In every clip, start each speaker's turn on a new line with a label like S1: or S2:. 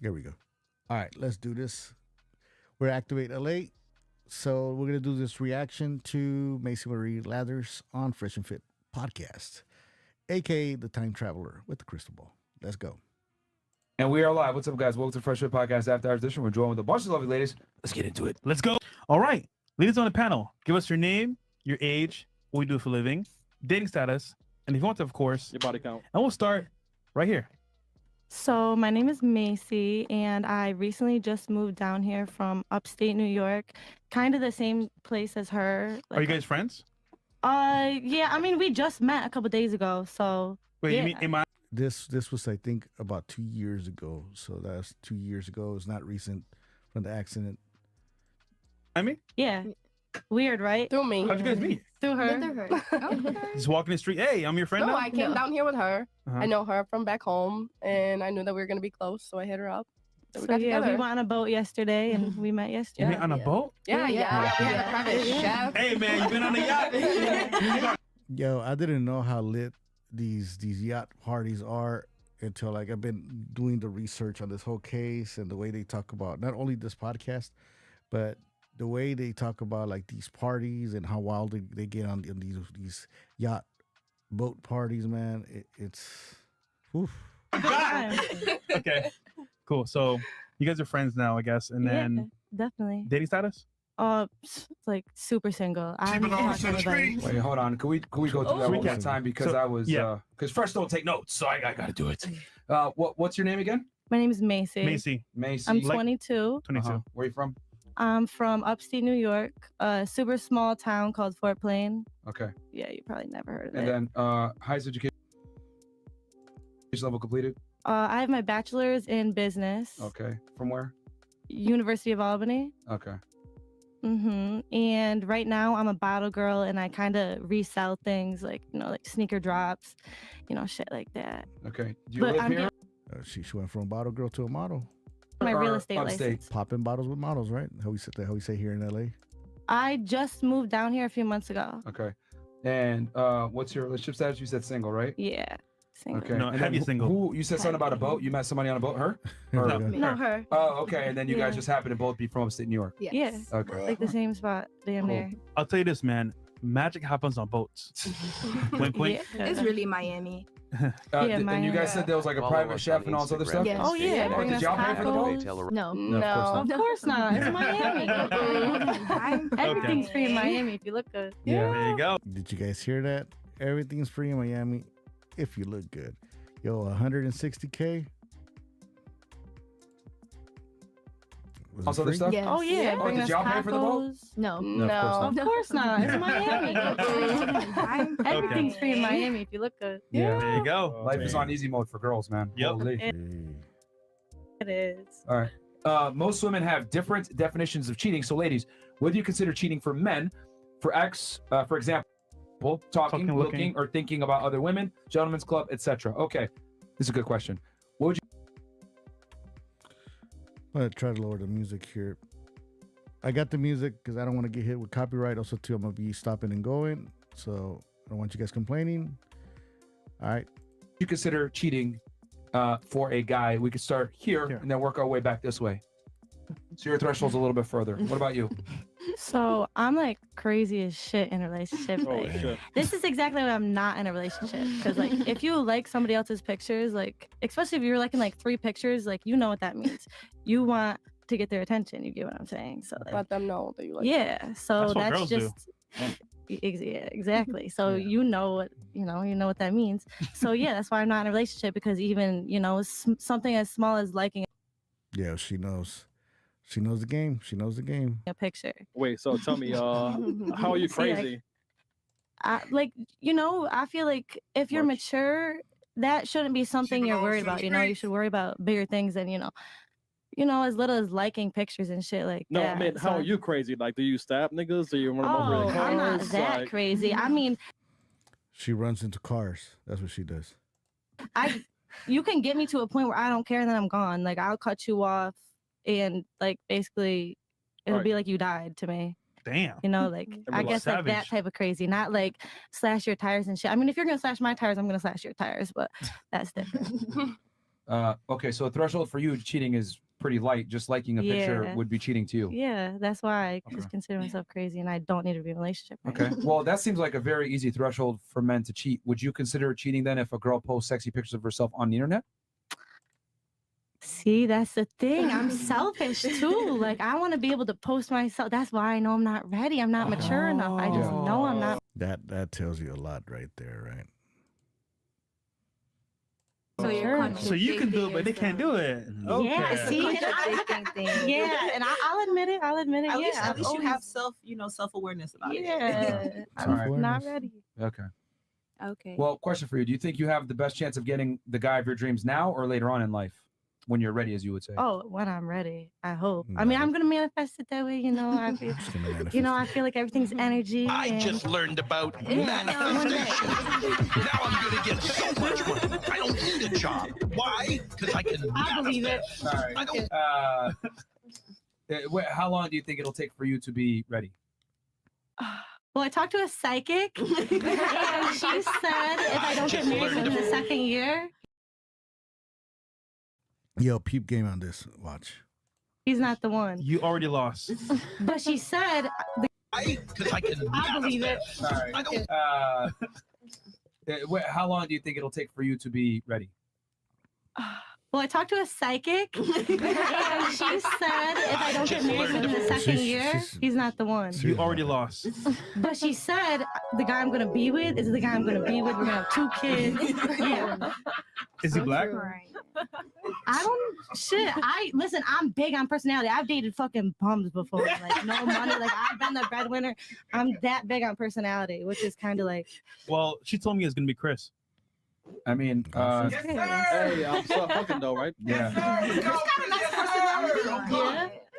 S1: There we go. All right, let's do this. We're Activate LA. So we're gonna do this reaction to Maecee Marie Lathers on Fresh and Fit podcast, aka the Time Traveler with the crystal ball. Let's go.
S2: And we are live. What's up, guys? Welcome to Fresh Fit Podcast After Hours Edition. We're joined with a bunch of lovely ladies. Let's get into it.
S3: Let's go. All right. Ladies on the panel, give us your name, your age, what we do for a living, dating status, and if you want to, of course,
S4: your body count.
S3: And we'll start right here.
S5: So my name is Maecee, and I recently just moved down here from upstate New York, kind of the same place as her.
S3: Are you guys friends?
S5: Yeah. I mean, we just met a couple days ago, so.
S3: Wait,
S5: yeah.
S3: you mean in my?
S1: This was, I think, about 2 years ago. So that's 2 years ago. It's not recent from the accident.
S3: I mean?
S5: Yeah. Weird, right?
S6: Through me.
S3: How'd you guys meet?
S5: Through her.
S6: Through her.
S3: Just walking the street. Hey, I'm your friend
S6: No,
S3: now?
S6: I came down here with her.
S3: Uh-huh.
S6: I know her from back home, and I knew that we were going to be close, so I hit her up. So we got
S5: yeah,
S6: together.
S5: we went on a boat yesterday, and we met
S3: You
S5: yesterday.
S3: meet on a boat?
S6: Yeah. We had a private chef.
S3: Hey, man, you been on a yacht?
S1: Yo, I didn't know how lit these yacht parties are until like I've been doing the research on this whole case and the way they talk about not only this podcast, but the way they talk about like these parties and how wild they get on these yacht boat parties, man. It's oof.
S3: Okay, cool. So you guys are friends now, I guess, and then
S5: Definitely.
S3: dating status?
S5: It's like super single. I'm not talking to anybody.
S2: Wait, hold on. Can we go through that one more time? Because I was, because Fresh don't take notes, so I got to do it. What's your name again?
S5: My name is Maecee.
S3: Maecee.
S2: Maecee.
S5: I'm 22.
S3: 22.
S2: Where are you from?
S5: I'm from upstate New York, a super small town called Fort Plain.
S2: Okay.
S5: Yeah, you probably never heard of it.
S2: And then highest education level completed?
S5: I have my bachelor's in business.
S2: Okay. From where?
S5: University of Albany.
S2: Okay.
S5: And right now I'm a bottle girl, and I kind of resell things like, like sneaker drops, shit like that.
S2: Okay. Do you live here?
S1: She went from a bottle girl to a model.
S5: My real
S2: Or
S5: estate
S2: upstate?
S5: license.
S1: Popping bottles with models, right? How we say here in LA.
S5: I just moved down here a few months ago.
S2: Okay. And what's your relationship status? You said single, right?
S5: Yeah. Single.
S2: Okay.
S3: No,
S2: And
S3: heavy
S2: then
S3: single.
S2: Who you said something about a boat? You met somebody on a boat? Her? Or-
S3: No.
S5: No, her.
S2: Oh, okay. And then you guys just happen to both be from upstate New York.
S6: Yes.
S5: Yeah.
S2: Okay.
S5: Like the same spot, damn
S2: Cool.
S5: near.
S3: I'll tell you this, man. Magic happens on boats. Wink, wink.
S5: Yeah.
S7: It's really Miami.
S2: And you guys said there was like a
S8: Follow
S2: private
S8: us
S2: chef
S8: on
S2: and all this other stuff?
S7: Yes.
S5: Oh yeah,
S2: But
S5: bring
S2: did
S5: us
S2: y'all pay for the boat?
S5: tacos.
S7: No.
S2: No,
S5: Of course not. It's Miami.
S7: I'm
S5: Everything's free in Miami if you look good.
S2: Yeah.
S3: There you go.
S1: Did you guys hear that? Everything's free in Miami if you look good. Yo, 160K. Was
S2: Also
S1: it
S2: other
S1: free?
S2: stuff?
S7: Yes.
S5: Oh yeah,
S2: Oh,
S5: bring
S2: did
S5: us
S2: y'all pay for the boat?
S5: tacos.
S7: No.
S6: No.
S5: Of course not. It's Miami.
S7: I'm
S5: Everything's free in Miami if you look good.
S2: Yeah.
S3: There you go.
S2: Life is on easy mode for girls, man.
S3: Yep.
S2: Holy.
S1: Hey.
S5: It is.
S2: All right. Most women have different definitions of cheating. So, ladies, what do you consider cheating for men? For example, talking,
S3: Looking.
S2: looking, or thinking about other women, gentlemen's club, etc. Okay, this is a good question. What would you?
S1: I'm gonna try to lower the music here. I got the music because I don't want to get hit with copyright. Also, too, I'm gonna be stopping and going, so I don't want you guys complaining. All right.
S2: You consider cheating for a guy? We could start here and then work our way back this way. So your threshold's a little bit further. What about you?
S5: So I'm like crazy as shit in a relationship.
S4: Oh,
S5: Like,
S4: shit.
S5: this is exactly when I'm not in a relationship. Because like if you like somebody else's pictures, like especially if you're liking like 3 pictures, like you know what that means. You want to get their attention. You get what I'm saying? So like,
S6: Let them know that you like
S5: yeah. So
S3: That's what
S5: that's
S3: girls do.
S5: just yeah, exactly. So you know what that means. So yeah, that's why I'm not in a relationship, because even something as small as liking
S1: Yeah, she knows. She knows the game. She knows the game.
S5: a picture.
S4: Wait, so tell me, how are you
S5: See, like,
S4: crazy?
S5: I feel like if you're mature, that shouldn't be something you're worried about. You should worry about bigger things than as little as liking pictures and shit like
S4: No,
S5: that.
S4: I mean, how
S5: So-
S4: are you crazy? Like, do you stab niggas? Do you run them over in
S5: Oh,
S4: cars?
S5: I'm not that
S4: Like,
S5: crazy. I mean,
S1: She runs into cars. That's what she does.
S5: you can get me to a point where I don't care, and then I'm gone. Like I'll cut you off, and like basically, it'll
S4: Right.
S5: be like you died to me.
S3: Damn.
S5: Like I
S3: Little
S5: guess like that
S3: savage.
S5: type of crazy, not like slash your tires and shit. I mean, if you're gonna slash my tires, I'm gonna slash your tires, but that's different.
S2: Okay, so a threshold for you cheating is pretty light. Just liking a picture
S5: Yeah.
S2: would be cheating to you.
S5: Yeah, that's why I
S2: Okay.
S5: just consider myself crazy and I don't need to be in a relationship. Right
S2: Okay.
S5: now.
S2: Well, that seems like a very easy threshold for men to cheat. Would you consider cheating then if a girl posts sexy pictures of herself on the internet?
S5: See, that's the thing. I'm selfish too. Like I want to be able to post myself. That's why I know I'm not ready. I'm not mature enough. I just know I'm not.
S1: That tells you a lot right there, right?
S7: So you're
S3: So you can do it, but they can't do it. Okay.
S5: Yeah, see, and yeah, and I'll admit it. I'll admit it.
S8: At
S5: Yeah,
S8: least,
S5: I've
S8: you
S5: always-
S8: have self-awareness about it.
S5: Yeah, I'm
S2: Alright.
S5: not ready.
S2: Okay.
S7: Okay.
S2: Well, question for you. Do you think you have the best chance of getting the guy of your dreams now or later on in life? When you're ready, as you would say.
S5: Oh, when I'm ready, I hope. I mean, I'm gonna manifest it that way. You know, I feel, I feel like everything's energy.
S9: I just learned about
S5: Yeah,
S9: manifestation. Now I'm gonna get so much money. I don't need a job. Why? Because I can
S5: I believe it.
S9: manifest.
S2: All right.
S9: I don't.
S2: How long do you think it'll take for you to be ready?
S5: Well, I talked to a psychic, and she said if I don't get married within the second year,
S1: Yo, peep game on this. Watch.
S5: he's not the one.
S3: You already lost.
S5: But she said,
S9: Because I can
S5: I believe it.
S9: manifest.
S2: All right.
S9: I don't.
S2: How long do you think it'll take for you to be ready?
S5: well, I talked to a psychic, and she said if I don't get married within the second year, he's not the one.
S3: You already lost.
S5: But she said the guy I'm gonna be with is the guy I'm gonna be with. We're gonna have 2 kids. Yeah.
S3: Is he black?
S5: I don't shit. Listen, I'm big on personality. I've dated fucking bums before. Like no money. Like I've been the breadwinner. I'm that big on personality, which is kind of like
S3: Well, she told me it's gonna be Chris.
S2: I mean,
S4: Hey, I'm so fucking though, right?
S2: yeah.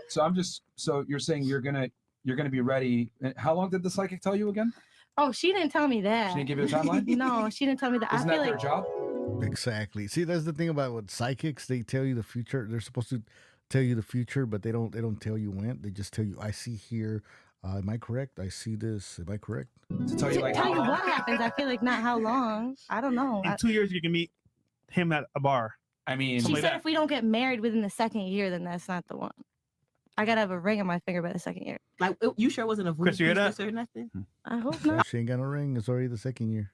S5: yeah.
S2: So you're saying you're gonna be ready. How long did the psychic tell you again?
S5: Oh, she didn't tell me that.
S2: She didn't give you a timeline?
S5: No, she didn't tell me that.
S2: Isn't
S5: I
S2: that
S5: feel
S2: their
S5: like
S2: job?
S1: Exactly. See, that's the thing about with psychics. They tell you the future. They're supposed to tell you the future, but they don't tell you when. They just tell you, I see here. Am I correct? I see this. Am I correct?
S2: To tell you like
S5: tell
S2: how
S5: you
S2: long?
S5: what happens. I feel like not how long. I don't know.
S3: In 2 years, you can meet him at a bar.
S2: I mean,
S5: She
S3: Something like
S5: said
S3: that.
S5: if we don't get married within the second year, then that's not the one. I gotta have a ring on my finger by the second year.
S8: Like, you sure it wasn't a voodoo
S3: Chris, you hear that?
S8: priestess or nothing?
S5: I hope
S1: Well,
S5: not.
S1: she ain't got no ring. It's already the second year.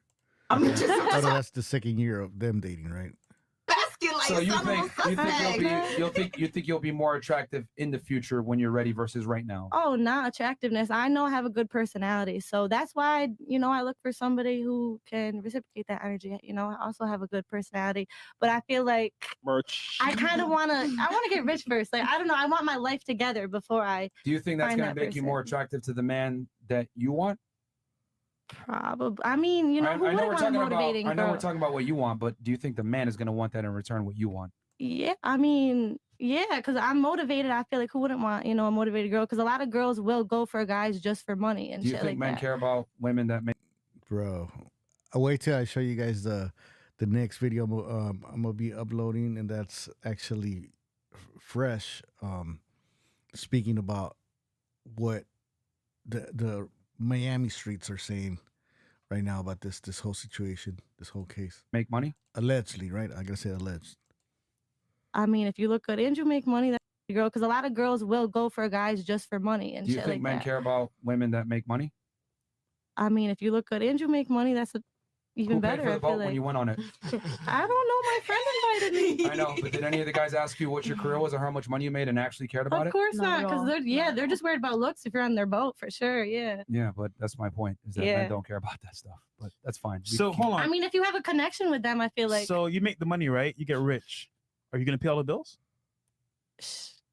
S8: I'm
S1: Oh,
S8: just
S1: no, that's the second year of them dating, right?
S8: asking like
S2: so you
S8: someone
S2: think you'll be more attractive in the future when you're ready versus right now?
S5: Oh, not attractiveness. I know I have a good personality. So that's why, I look for somebody who can reciprocate that energy. I also have a good personality. But I feel like
S4: Merch.
S5: I kind of want to get rich first. Like, I don't know. I want my life together before I
S2: Do you think that's
S5: find
S2: going to
S5: that
S2: make you more
S5: person.
S2: attractive to the man that you want?
S5: probably. I mean, who
S2: I know
S5: wouldn't
S2: we're
S5: want a
S2: talking about.
S5: motivating
S2: I know we're
S5: girl?
S2: talking about what you want, but do you think the man is going to want that in return? What you want?
S5: Yeah, I mean, yeah, because I'm motivated. I feel like who wouldn't want, a motivated girl? Because a lot of girls will go for guys just for money and
S2: Do you
S5: shit
S2: think
S5: like
S2: men
S5: that.
S2: care about women that make?
S1: Bro, I'll wait till I show you guys the next video I'm gonna be uploading, and that's actually fresh. Speaking about what the Miami streets are saying right now about this whole situation, this whole case.
S2: Make money?
S1: Allegedly, right? I gotta say alleged.
S5: I mean, if you look good and you make money, that's a girl. Because a lot of girls will go for guys just for money and
S2: Do you
S5: shit
S2: think
S5: like
S2: men
S5: that.
S2: care about women that make money?
S5: I mean, if you look good and you make money, that's even
S2: Who paid
S5: better.
S2: for the
S5: I feel
S2: vote when
S5: like.
S2: you went on it?
S5: I don't know. My friend invited me.
S2: I know, but did any of the guys ask you what your career was or how much money you made and actually cared about
S5: Of
S2: it?
S5: course
S8: Not
S5: not,
S8: at
S5: because
S8: all.
S5: they're just worried about looks if you're on their boat for sure. Yeah.
S2: Yeah, but that's my point. Is that
S5: Yeah.
S2: men don't care about that stuff. But that's fine. We
S3: So
S2: can keep-
S3: hold on.
S5: I mean, if you have a connection with them, I feel like.
S3: So you make the money, right? You get rich. Are you gonna pay all the bills?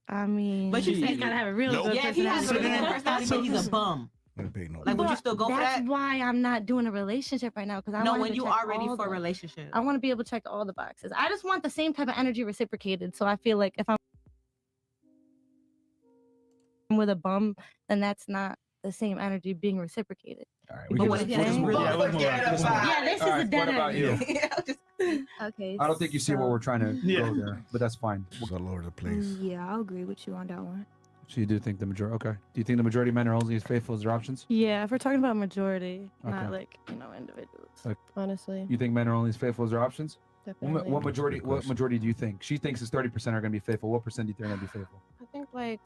S5: I mean,
S8: But you
S5: he's
S8: said-
S5: gotta have a real
S9: Nope.
S5: good
S8: yeah, he has a
S5: personality.
S8: really good personality, but he's a bum.
S1: Gonna pay no.
S8: Like, would you
S5: But
S8: still go for
S5: that's
S8: that?
S5: why I'm not doing a relationship right now because I
S8: No,
S5: want
S8: when
S5: to
S8: you
S5: check
S8: are ready
S5: all
S8: for a
S5: the-
S8: relationship.
S5: I want to be able to check all the boxes. I just want the same type of energy reciprocated. So I feel like if I'm with a bum, then that's not the same energy being reciprocated.
S2: All right,
S8: But
S2: can
S8: what
S2: just-
S8: if he
S2: we'll
S8: has
S2: just
S8: a
S2: move
S3: Yeah,
S2: on.
S3: let's move on.
S8: Forget
S3: Let's move on.
S8: about
S5: Yeah, this
S2: All
S5: is
S2: right,
S5: a dead
S2: what about
S5: end.
S2: you?
S7: Okay.
S2: I don't think you see where we're trying to
S3: Yeah.
S2: go there, but that's fine.
S1: It's all over the place.
S7: Yeah, I'll agree with you on that one.
S2: So you do think the majority? Okay. Do you think the majority of men are only as faithful as their options?
S5: Yeah, if we're talking about majority,
S2: Okay.
S5: not like individuals.
S2: Like-
S6: Honestly.
S2: You think men are only as faithful as their options?
S5: Definitely.
S2: What majority?
S1: Good
S2: What
S1: question.
S2: majority do you think? She thinks it's 30% are gonna be faithful. What percent do you think are gonna be faithful?
S5: I think like,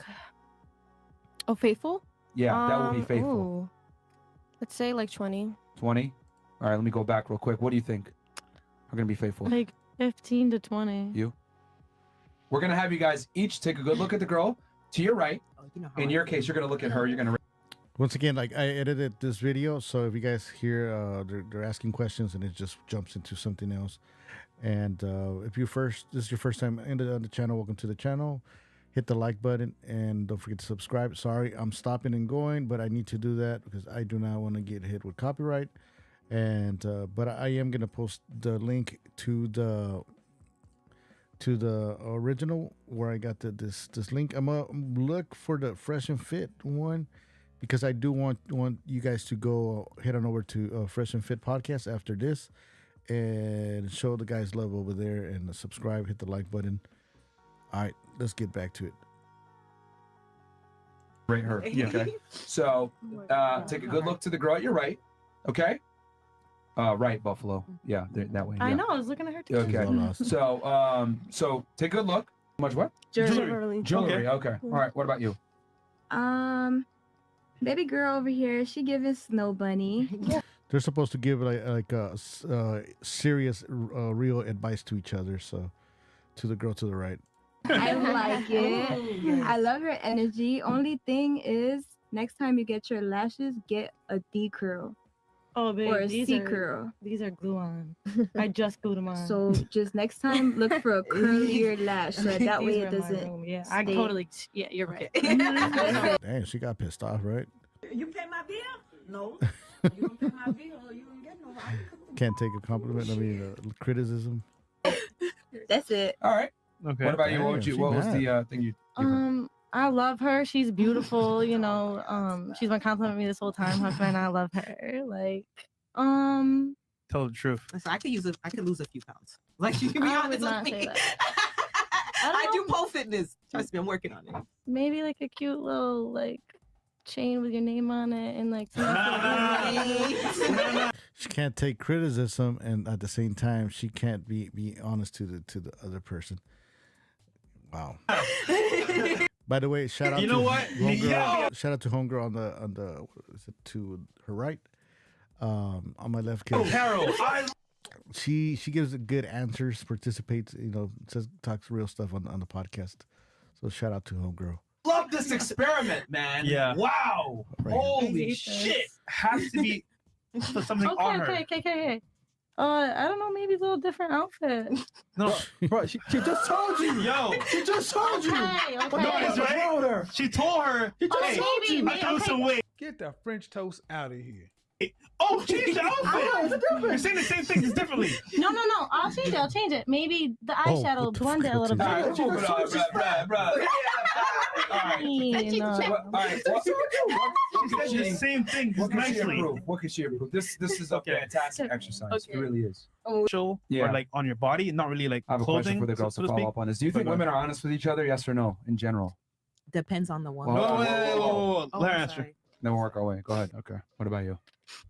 S5: oh, faithful.
S2: Yeah, that will be faithful.
S5: Ooh. Let's say like 20.
S2: 20. All right, let me go back real quick. What do you think are gonna be faithful?
S5: Like 15 to 20.
S2: You. We're gonna have you guys each take a good look at the girl to your right.
S8: Oh, you know how
S2: In
S8: I
S2: your
S8: feel.
S2: case, you're gonna look at her. You're gonna.
S1: Once again, like I edited this video, so if you guys hear they're asking questions and it just jumps into something else, and if this is your first time on the channel, welcome to the channel. Hit the like button and don't forget to subscribe. Sorry, I'm stopping and going, but I need to do that because I do not want to get hit with copyright. And but I am gonna post the link to the original where I got this link. I'm gonna look for the Fresh and Fit one, because I do want you guys to go head on over to Fresh and Fit podcast after this and show the guys love over there and subscribe, hit the like button. All right, let's get back to it.
S2: Rate her. Okay. So take a good look to the girl at your right. Okay. Right, Buffalo. Yeah, that way.
S5: I
S2: yeah.
S5: know. I was looking at her too.
S2: Okay.
S1: She's all lost.
S2: So take a good look. How much what?
S7: Jewelry.
S2: Jewelry. Okay. All right. What about you?
S7: Baby girl over here, she giving Snow Bunny.
S1: They're supposed to give like serious, real advice to each other. So, to the girl to the right.
S7: I like it. I love her energy. Only thing is, next time you get your lashes, get a D curl
S5: Oh, babe,
S7: or a
S5: these
S7: C
S5: are
S7: curl.
S5: these are glue on. I just glued them on.
S7: So just next time, look for a curlier lash, so that way
S5: These
S7: it
S5: were in my
S7: doesn't.
S5: room. Yeah, I
S7: stay.
S5: totally. Yeah, you're right.
S1: Damn, she got pissed off, right?
S8: You pay my bill? No. You don't pay my bill, you don't get no right.
S1: Can't take a compliment. I mean, criticism.
S7: That's it.
S2: All right.
S3: Okay.
S2: What about you?
S1: Damn,
S2: What
S1: she
S2: was
S1: mad.
S2: the thing you? give her?
S5: I love her. She's beautiful. You know, she's been complimenting me this whole time. How can I not love her? Like,
S3: Tell the truth.
S8: Listen, I could lose a few pounds. Like you can be
S5: I would
S8: honest
S5: not
S8: with
S5: say
S8: me.
S5: that.
S8: I do
S5: know.
S8: pole fitness. Trust me, I'm working on it.
S5: maybe like a cute little like chain with your name on it and like.
S1: She can't take criticism, and at the same time, she can't be honest to the other person. Wow. By the way, shout out.
S3: You
S1: to
S3: know what?
S1: Homegirl,
S3: Yeah.
S1: Shout out to Homegirl on the what is it, to her right, on my left.
S3: Oh,
S1: Case.
S3: Harold.
S1: She gives good answers, participates, talks real stuff on the podcast. So shout out to Homegirl.
S2: Love this experiment, man.
S3: Yeah.
S2: Wow.
S1: Right here.
S2: Holy shit.
S3: Has to be something on her.
S5: Okay. I don't know, maybe a little different outfit.
S3: No,
S4: Bro, she just told you.
S3: yo.
S4: She just told you.
S5: Okay.
S3: No, it's right.
S4: Wrong with her?
S3: She told her.
S4: She just
S3: Hey,
S4: told you.
S3: I lose some weight.
S4: Get that French toast out of here.
S3: Oh, change the outfit. You're saying the same thing just differently.
S5: No. I'll change it. Maybe the
S1: Oh,
S5: eyeshadow
S1: what the
S5: blend it a little
S1: fuck
S5: bit.
S1: is
S2: All right, move it on, bruh. All right.
S5: You know.
S2: All right. What
S3: She said the same thing
S2: What
S3: just
S2: can she
S3: nicely.
S2: improve? What can she improve? This is a
S3: Okay.
S2: fantastic exercise. It
S8: Okay.
S2: really is.
S3: Show
S2: Yeah.
S3: or like on your body, not really like
S2: I have a
S3: clothing.
S2: question for the girls
S3: so
S2: to
S3: to speak.
S2: follow up on this. Do you think
S3: But,
S2: women are honest with each other? Yes or no? In general.
S8: Depends on the one.
S2: Well,
S3: Whoa.
S8: Oh,
S3: Let her
S8: I'm
S3: answer.
S8: sorry.
S2: Then we'll work our way. Go ahead. Okay. What about you?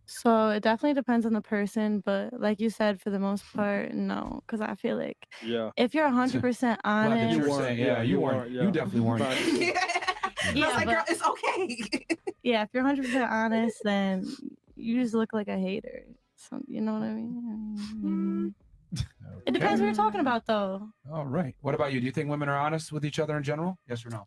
S5: So it definitely depends on the person, but like you said, for the most part, no, because I feel like
S4: Yeah.
S5: if you're 100%
S2: Glad that
S5: honest,
S2: you were
S4: weren't.
S2: saying,
S4: Yeah,
S2: you
S4: you
S2: weren't.
S4: weren't,
S2: You
S4: yeah.
S2: definitely weren't.
S8: I
S5: Yeah,
S8: was like,
S5: but-
S8: girl, it's okay.
S5: yeah, if you're 100% honest, then you just look like a hater. So, you know what I mean? It depends what you're talking about, though.
S2: All right. What about you? Do you think women are honest with each other in general? Yes or no?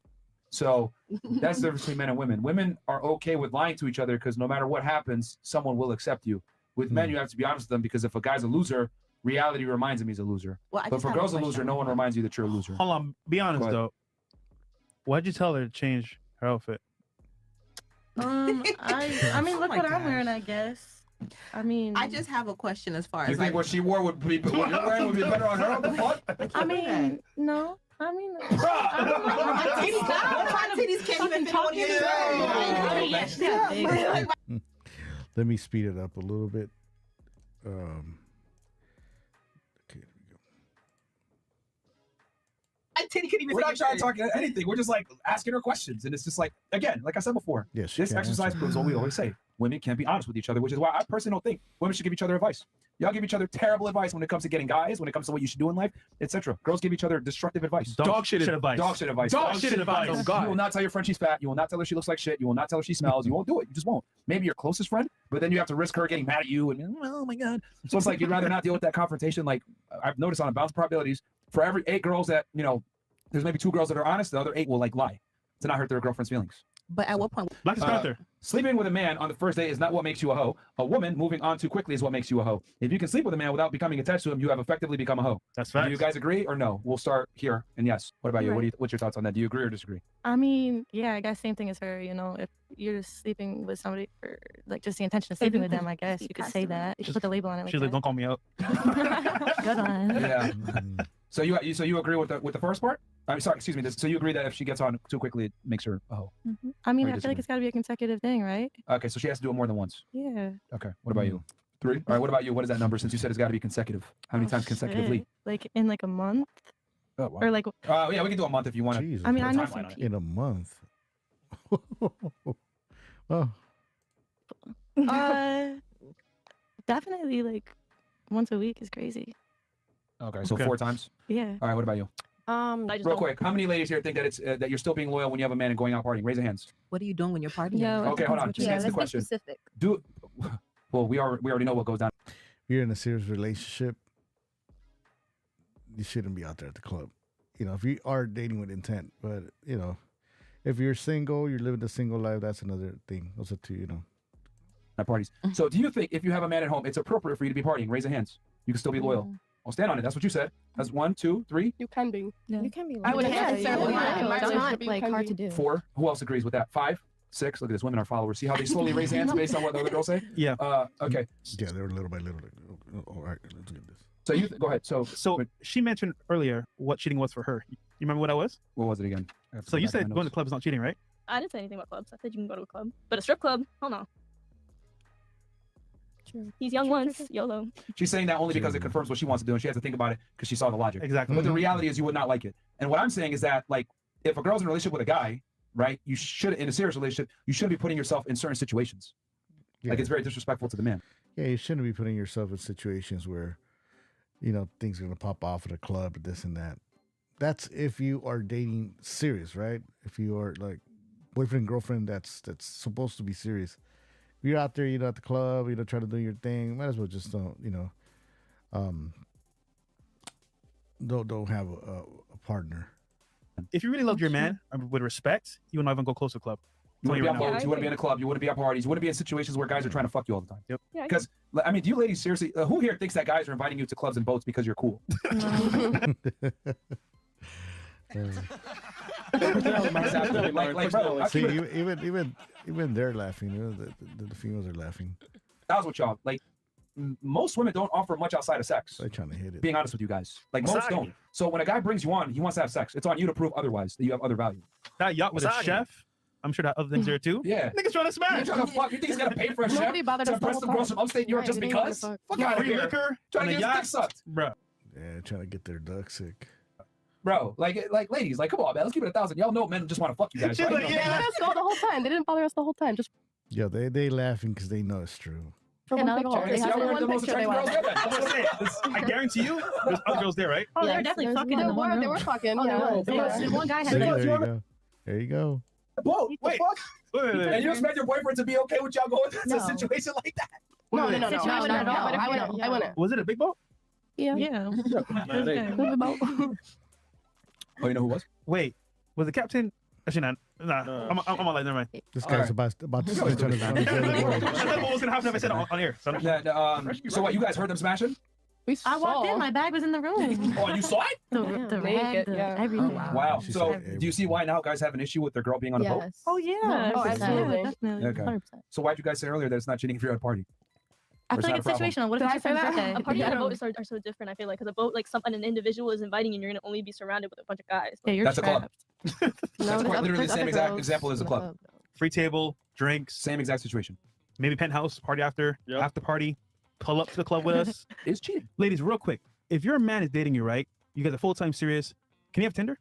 S2: So that's the difference between men and women. Women are okay with lying to each other because no matter what happens, someone will accept you. With men, you have to be honest with them because if a guy's a loser, reality reminds him he's a loser.
S8: Well, I
S2: But
S8: just
S2: if a
S8: have
S2: girl's a
S8: question.
S2: loser, no one reminds you that you're a loser.
S3: Hold on. Be honest
S2: Go ahead.
S3: though. Why'd you tell her to change her outfit?
S5: I mean,
S8: Oh
S5: look
S8: my
S5: what I'm
S8: gosh.
S5: wearing, I guess. I mean,
S8: I just have a question as far
S2: You
S8: as
S2: think
S8: like,
S2: what she wore would be what you're wearing would be better on her? What the fuck?
S5: I mean, no. I mean, I don't know.
S8: my titties, my titties can't even fit on your shirt.
S5: Oh, yeah, she's got big.
S1: Let me speed it up a little bit. Okay, there we go.
S8: My
S2: We're not trying to talk anything. We're just like asking her questions. And it's just like, again, like I said before,
S1: Yes,
S2: this exercise proves what we always say. Women can't be honest with each other, which is why I personally don't think women should give each other advice. Y'all give each other terrible advice when it comes to getting guys, when it comes to what you should do in life, etc. Girls give each other destructive advice.
S3: Dog shit advice.
S2: Dog shit advice.
S3: Dog shit advice.
S2: Oh, God. You will not tell your friend she's fat. You will not tell her she looks like shit. You will not tell her she smells. You won't do it. You just won't. Maybe your closest friend, but then you have to risk her getting mad at you and, oh my God. So it's like you'd rather not deal with that confrontation. Like I've noticed on a balance of probabilities, for every 8 girls that, you know, there's maybe 2 girls that are honest, the other 8 will like lie to not hurt their girlfriend's feelings.
S10: But at what point?
S3: Black Panther.
S2: Sleeping with a man on the first date is not what makes you a hoe. A woman moving on too quickly is what makes you a hoe. If you can sleep with a man without becoming attached to him, you have effectively become a hoe.
S3: That's
S2: Do
S3: facts.
S2: you guys agree or no? We'll start here. And yes. What about you?
S5: Right.
S2: What's your thoughts on that? Do you agree or disagree?
S5: I mean, yeah, I guess same thing as her. You know, if you're just sleeping with somebody for like just the intention of sleeping with them, I guess you could say that. You could put the label on it. Like
S3: She's like, don't call me out.
S5: Good one.
S2: Yeah. So you agree with the first part? I'm sorry, excuse me. So you agree that if she gets on too quickly, it makes her a hoe?
S5: I mean,
S2: Or
S5: I
S2: you
S5: feel like it's got to be a consecutive thing, right?
S2: Okay, so she has to do it more than once.
S5: Yeah.
S2: Okay. What about you? 3? All right. What about you? What is that number? Since you said it's got to be consecutive, how many times consecutively?
S5: Shit. Like in like a month,
S2: Oh, wow.
S5: or like
S2: Yeah, we can do a month if you want to.
S1: Jesus,
S5: I mean, I know
S2: timeline
S5: some
S2: on it.
S1: in a month. Well,
S5: definitely like once a week is crazy.
S2: Okay, so
S3: Okay.
S2: 4 times.
S5: Yeah.
S2: All right. What about you?
S10: I just
S2: Real
S10: don't-
S2: quick, how many ladies here think that it's that you're still being loyal when you have a man and going out partying? Raise your hands.
S10: What are you doing when you're partying?
S5: Yeah.
S2: Okay, hold on. Just answer the question.
S7: specific.
S2: Do well. We already know what goes down.
S1: if you're in a serious relationship, you shouldn't be out there at the club. You know, if you are dating with intent, but you know, if you're single, you're living the single life. That's another thing. Those are 2. You know.
S2: At parties. So do you think if you have a man at home, it's appropriate for you to be partying? Raise your hands. You can still be loyal. I'll stand on it. That's what you said. That's 1, 2, 3,
S6: You can be.
S10: You can be.
S6: I would
S10: like,
S6: have
S10: yeah,
S6: to say
S10: yeah,
S6: my
S10: it's
S6: relationship,
S10: not
S6: you
S10: like
S6: can
S10: hard
S6: be.
S10: to do.
S2: 4. Who else agrees with that? 5, 6. Look at this. Women are followers. See how they slowly raise hands based on what the other girls say?
S3: Yeah.
S2: Okay.
S1: Yeah, they're little by little. Like, all right, let's get this.
S2: So you go ahead. So
S3: So she mentioned earlier what cheating was for her. You remember what that was?
S2: what was it again? I have to
S3: So
S2: go
S3: you
S2: back to
S3: said
S2: my
S3: going to
S2: notes.
S3: club is not cheating, right?
S11: I didn't say anything about clubs. I said you can go to a club, but a strip club, hell no. These young ones, YOLO.
S2: She's saying that only because it confirms what she wants to do, and she has to think about it because she saw the logic.
S3: Exactly.
S2: But the reality is, you would not like it. And what I'm saying is that, like, if a girl's in a relationship with a guy, right, you should, in a serious relationship, you shouldn't be putting yourself in certain situations.
S1: Yeah.
S2: Like, it's very disrespectful to the man.
S1: Yeah, you shouldn't be putting yourself in situations where, you know, things are gonna pop off at a club, this and that. That's if you are dating serious, right? If you are like boyfriend girlfriend, that's supposed to be serious. If you're out there, you know, at the club, you know, trying to do your thing, might as well just don't, you know, don't have a partner.
S3: If you really loved your man with respect, you would not even go close to the club.
S2: You wouldn't be on
S3: Tell you right
S2: boats,
S11: I
S2: you wouldn't be in
S11: agree.
S2: a club, you wouldn't be at parties, you wouldn't be in situations where guys are trying to fuck you all the time.
S3: Yep.
S11: Yeah, I
S2: Because, I mean, do you ladies seriously, who here thinks that guys are inviting you to clubs and boats because you're cool? Like, bro,
S1: See, even they're laughing. You know, the females are laughing.
S2: that was what y'all, like, most women don't offer much outside of sex.
S1: They're trying to hit it.
S2: Being honest with you guys, like most don't. So when a guy brings you on, he wants to have sex. It's on you to prove otherwise, that you have other value.
S3: That yacht with a chef, I'm sure that other things there too.
S2: Yeah.
S3: Niggas trying to
S2: You're
S3: smash.
S2: trying to fuck. You think he's gonna pay for a chef
S6: Nobody bothered
S2: to
S6: us the
S2: impress
S6: whole
S2: some girls
S6: time.
S2: from upstate New York
S6: Right,
S2: just
S6: they didn't give a
S2: because?
S6: fuck.
S2: Fuck out of
S3: Free
S2: here.
S3: liquor
S2: Trying
S3: on
S2: to
S3: the
S2: get his dick
S3: yacht.
S2: sucked.
S3: Bro.
S1: Yeah, trying to get their duck sick.
S2: Bro, like ladies, like, come on, man. Let's keep it 1,000. Y'all know men just want to fuck you guys.
S3: She's
S2: right?
S3: like,
S2: You know?
S6: They let us go the whole time. They didn't bother us the whole time. Just
S1: Yeah, they laughing because they know it's true.
S6: for
S11: And
S6: one
S11: other
S6: picture.
S11: girls,
S6: They
S2: See,
S6: have
S2: y'all
S6: the
S2: were
S6: one
S2: the most
S6: picture they
S2: attractive
S6: want.
S2: girls ever.
S3: I was gonna say, I guarantee you, there's other girls there, right?
S11: Oh,
S6: Yes,
S11: they're definitely
S6: there's
S11: fucking in the one
S6: They
S11: room.
S6: were fucking.
S11: Oh,
S6: Yeah.
S11: they were.
S6: Yeah.
S11: The one guy
S1: There,
S11: had
S1: there
S11: like,
S1: you go. There you go.
S2: Whoa, the
S3: Wait.
S2: fuck?
S3: Wait.
S2: And you expect your boyfriend to be okay with y'all going into
S11: No.
S2: a situation like that?
S6: No, no, no, no.
S11: Situation
S6: I wouldn't.
S11: at all.
S6: I wouldn't. I wouldn't.
S3: Was it a big boat?
S6: Yeah.
S5: Yeah.
S2: Oh, you know who was?
S3: Wait, was the captain? Actually, nah. I'm all like, never mind.
S1: This
S2: All
S1: guy's
S2: right.
S1: about to
S2: You always
S1: snitch on
S2: do
S1: his
S2: it.
S1: on his other boy.
S3: I thought what was gonna happen if I said it on air. So
S2: So what, you guys heard them smashing?
S6: We
S5: I walked
S6: saw.
S5: in, my bag was in the room.
S2: Oh, and you saw it?
S5: The
S6: Naked,
S5: red, the
S6: yeah.
S5: everything.
S2: Wow.
S1: She
S2: So
S1: said
S2: do you see why now guys have an issue with their girl being on a boat?
S10: Yes.
S5: Oh yeah.
S6: Oh,
S5: 100%.
S6: absolutely.
S5: Definitely.
S2: Okay.
S5: 100%.
S2: So why'd you guys say earlier that it's not cheating if you're at a party?
S5: I
S2: Or it's
S5: feel
S2: not
S5: like
S2: a problem?
S5: it's situational. What if
S6: Did
S5: it's
S6: I
S5: your
S6: say
S5: friend's
S6: that?
S5: birthday?
S11: a party
S6: Yeah.
S11: and a boat are so different. I feel like because a boat, like an individual is inviting you, and you're gonna only be surrounded with a bunch of guys.
S5: Yeah, you're
S2: That's a club.
S5: trapped.
S2: That's quite literally the
S6: there's
S2: same
S6: other
S2: exact
S6: girls
S2: example as a
S6: in the
S2: club.
S3: free table, drinks,
S2: Same exact situation.
S3: maybe penthouse party after party. Pull up to the club with us,
S2: It's cheating.
S3: ladies. Real quick, if your man is dating you, right? You guys are full time serious. Can you have Tinder?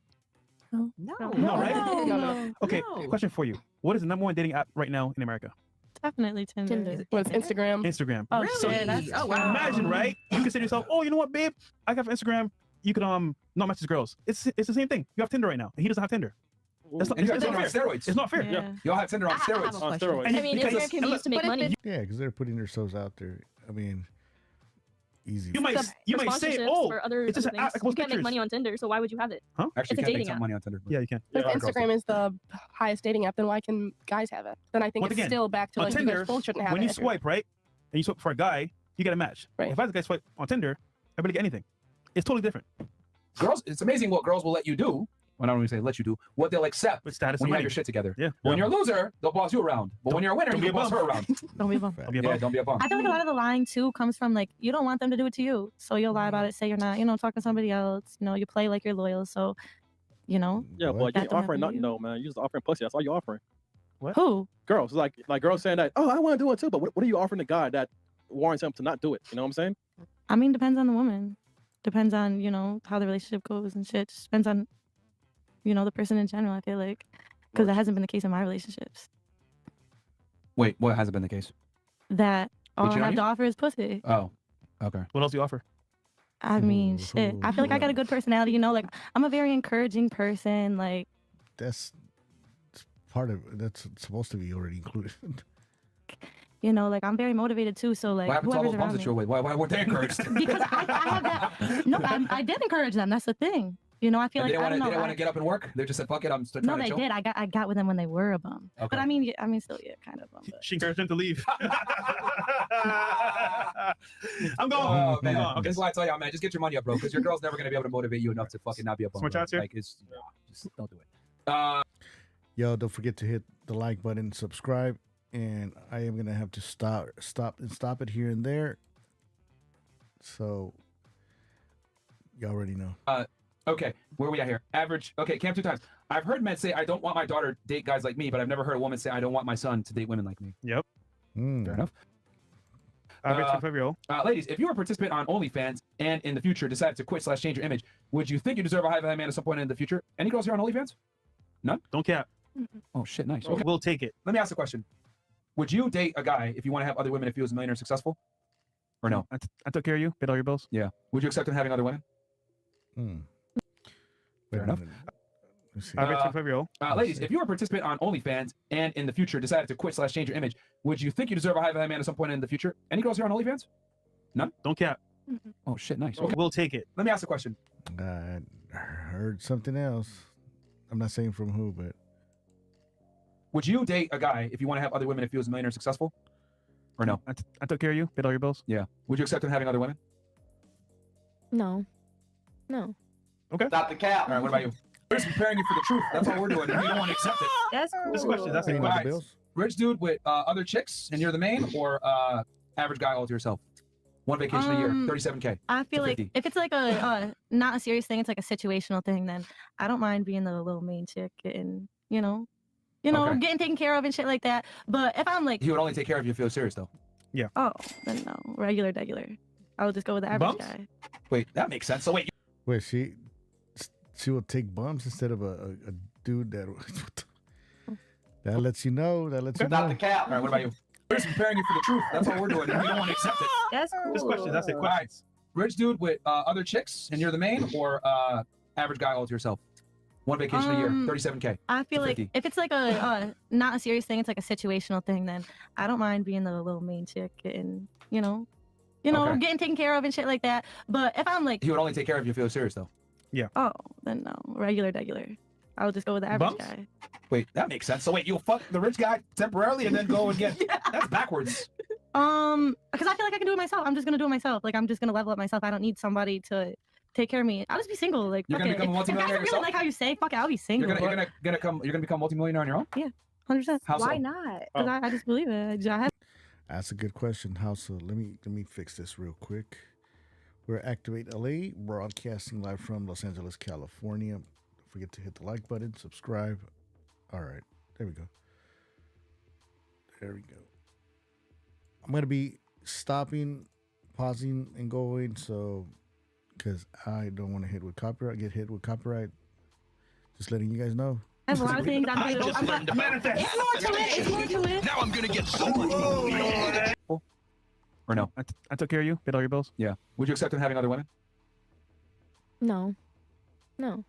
S10: No.
S3: No, right?
S6: No.
S3: Okay, question for you. What is the number one dating app right now in America?
S5: Definitely Tinder.
S6: What's Instagram?
S3: Instagram.
S5: Oh,
S3: So
S5: shit, that's
S3: imagine, right? You can say to yourself, oh, you know what, babe? I got Instagram. You could not match his girls. It's the same thing. You have Tinder right now, and he doesn't have Tinder. That's not,
S2: And you
S3: it's
S2: guys
S3: not
S2: Tinder on
S3: fair.
S2: steroids.
S3: It's not fair.
S5: Yeah.
S2: Y'all have Tinder on steroids.
S10: On steroids.
S3: And
S11: I mean,
S3: because
S11: Instagram can be used to make money.
S1: Yeah, because they're putting themselves out there. I mean, easy.
S3: you might
S11: For
S3: say,
S11: sponsorships,
S3: oh,
S11: for other
S3: it's just
S11: other
S3: an app.
S11: things.
S3: Like,
S11: You can't make
S3: pictures.
S11: money on Tinder, so why would you have it?
S3: Huh?
S2: Actually,
S11: It's a
S2: you can't make
S11: dating
S2: some
S11: app.
S2: money on Tinder.
S3: Yeah, you can.
S6: If
S2: Yeah, girls
S6: Instagram
S2: do.
S6: is the highest dating app, then why can guys have it? Then I think
S3: Once
S6: it's
S3: again,
S6: still back to
S3: on
S6: like you
S3: Tinder,
S6: guys both shouldn't have
S3: when
S6: it.
S3: you swipe right, and you swipe for a guy, you get a match.
S6: Right.
S3: If I was a guy swipe on Tinder, I barely get anything. It's totally different.
S2: Girls, it's amazing what girls will let you do. Well, I don't even say let you do. What they'll accept
S3: With status
S2: when
S3: and
S2: you have
S3: money.
S2: your shit together.
S3: Yeah.
S2: When you're a loser, they'll boss you around. But when you're a winner,
S3: don't
S2: you
S3: be
S2: can
S3: a
S2: boss
S3: bum.
S2: her around.
S5: Don't be a bum.
S3: Don't be a
S2: Yeah,
S3: bum.
S2: don't be a bum.
S5: I feel like a lot of the lying too comes from like you don't want them to do it to you, so you'll lie about it. Say you're not, talking to somebody else. You play like you're loyal, so
S12: Yeah, but you
S5: That
S12: ain't
S5: don't
S12: offering
S5: happen
S12: nothing
S5: to you.
S12: though, man. You just offering pussy. That's all you offering.
S5: who?
S12: Girls, like girls saying that, oh, I want to do it too, but what are you offering the guy that warrants him to not do it? You know what I'm saying?
S5: I mean, depends on the woman. Depends on how the relationship goes and shit. Just depends on the person in general. I feel like because that hasn't been the case in my relationships.
S2: Wait, what hasn't been the case?
S5: That all
S2: They cheat
S5: I
S2: on
S5: have
S2: you?
S5: to offer is pussy.
S2: Oh, okay.
S3: What else do you offer?
S5: I mean, shit. I feel like I got a good personality. Like I'm a very encouraging person. Like
S1: That's part of that's supposed to be already included.
S5: like I'm very motivated too. So like
S2: What happened to all
S5: whoever's
S2: those bums
S5: around
S2: that you're
S5: me.
S2: with? Why weren't they encouraged?
S5: Because I have that. No, I did encourage them. That's the thing. I feel
S2: And
S5: like
S2: they
S5: I don't
S2: didn't
S5: know.
S2: want to get up and work. They just said, "Fuck it, I'm still
S5: No,
S2: trying to
S5: they
S2: chill."
S5: did. I got with them when they were a bum.
S2: Okay.
S5: But I mean, still, yeah, kind of bum. But.
S3: She encouraged him to leave. I'm going.
S2: Oh man,
S3: I'm going. Okay.
S2: that's why I tell y'all, man, just get your money up, bro, because your girl's never gonna be able to motivate you enough to fucking not be a bum.
S3: Smart
S2: bro.
S3: shots here?
S2: Like it's just don't do it.
S1: Yo, don't forget to hit the like button, subscribe, and I am gonna have to stop it here and there. So you already know.
S2: Okay, where we at here? Average. Okay, Cam 2 times. I've heard men say, "I don't want my daughter to date guys like me," but I've never heard a woman say, "I don't want my son to date women like me."
S3: Yep.
S2: Fair enough.
S3: Average 25-year-old.
S2: Ladies, if you were a participant on OnlyFans and in the future decided to quit / change your image, would you think you deserve a high value man at some point in the future? Any girls here on OnlyFans? None?
S3: Don't cap.
S2: Oh shit, nice. Okay.
S3: We'll take it.
S2: Let me ask a question. Would you date a guy if you want to have other women if he was a millionaire successful? Or no?
S3: I took care of you, paid all your bills.
S2: Yeah. Would you accept him having other women?
S1: Fair
S2: enough.
S3: Average 25-year-old.
S2: Ladies, if you were a participant on OnlyFans and in the future decided to quit / change your image, would you think you deserve a high value man at some point in the future? Any girls here on OnlyFans? None?
S3: Don't cap.
S2: Oh shit, nice. Okay.
S3: We'll take it.
S2: Let me ask a question.
S1: I heard something else. I'm not saying from who, but
S2: Would you date a guy if you want to have other women if he was a millionaire successful? Or no?
S3: I took care of you, paid all your bills.
S2: Yeah. Would you accept him having other women?
S11: No.
S3: Okay.
S2: Stop the cap. All right, what about you? We're just preparing you for the truth. That's all we're doing. And you don't want to accept it.
S7: That's cool.
S3: This question, that's
S1: Paying
S3: it.
S1: by the
S2: Alright.
S1: bills.
S2: Rich dude with other chicks and you're the main, or average guy all to yourself? One vacation a year, 37K.
S5: I feel
S2: to
S5: like
S2: 50.
S5: if it's like a not a serious thing, it's like a situational thing. Then I don't mind being the little main chick, getting
S2: Okay.
S5: getting taken care of and shit like that. But if I'm like,
S2: He would only take care of you if he was serious, though.
S5: oh, then no, regular. I would just go with the average
S2: Bumps?
S5: guy.
S2: Wait, that makes sense. So wait,
S1: Wait, she will take bumps instead of a dude that that lets you know. That lets you know.
S2: cap. All right, what about you? We're just preparing you for the truth. That's all we're doing. And you don't want to accept it.
S7: That's cool.
S3: This question, that's it.
S2: All right. Rich dude with other chicks and you're the main, or average guy all to yourself? One vacation a year, 37K.
S5: I feel
S2: to
S5: like
S2: 50.
S5: if it's like a not a serious thing, it's like a situational thing. Then I don't mind being the little main chick, getting
S2: Okay.
S5: getting taken care of and shit like that. But if I'm like,
S2: He would only take care of you if he was serious, though.
S5: oh, then no, regular. I would just go with the average
S2: Bumps?
S5: guy.
S2: Wait, that makes sense. So wait, you'll fuck the rich guy temporarily and then go and get... That's backwards.
S5: Because I feel like I can do it myself. I'm just gonna do it myself. Like I'm just gonna level up myself. I don't need somebody to take care of me. I'll just be single. Like
S2: You're
S5: fuck
S2: gonna
S5: it.
S2: become a
S5: If guys
S2: multimillionaire
S5: really
S2: yourself?
S5: like how you say, fuck it, I'll be single.
S2: You're gonna become multimillionaire on your own?
S5: 100%.
S2: How
S7: Why
S2: so?
S7: not?
S5: Because I just believe it. I have
S1: That's a good question. How so? Let me fix this real quick. We're Activate LA, broadcasting live from Los Angeles, California. Don't forget to hit the like button, subscribe. All right, there we go. There we go. I'm gonna be stopping, pausing, and going, so because I don't want to get hit with copyright. Just letting you guys know.
S5: I have a lot of things
S9: I just learned about
S5: It's more to it. It's more to it.
S9: Now I'm gonna get so much money.
S2: Or no?
S3: I took care of you. Paid all your bills.
S2: Yeah. Would you accept him having other women?
S10: No. No.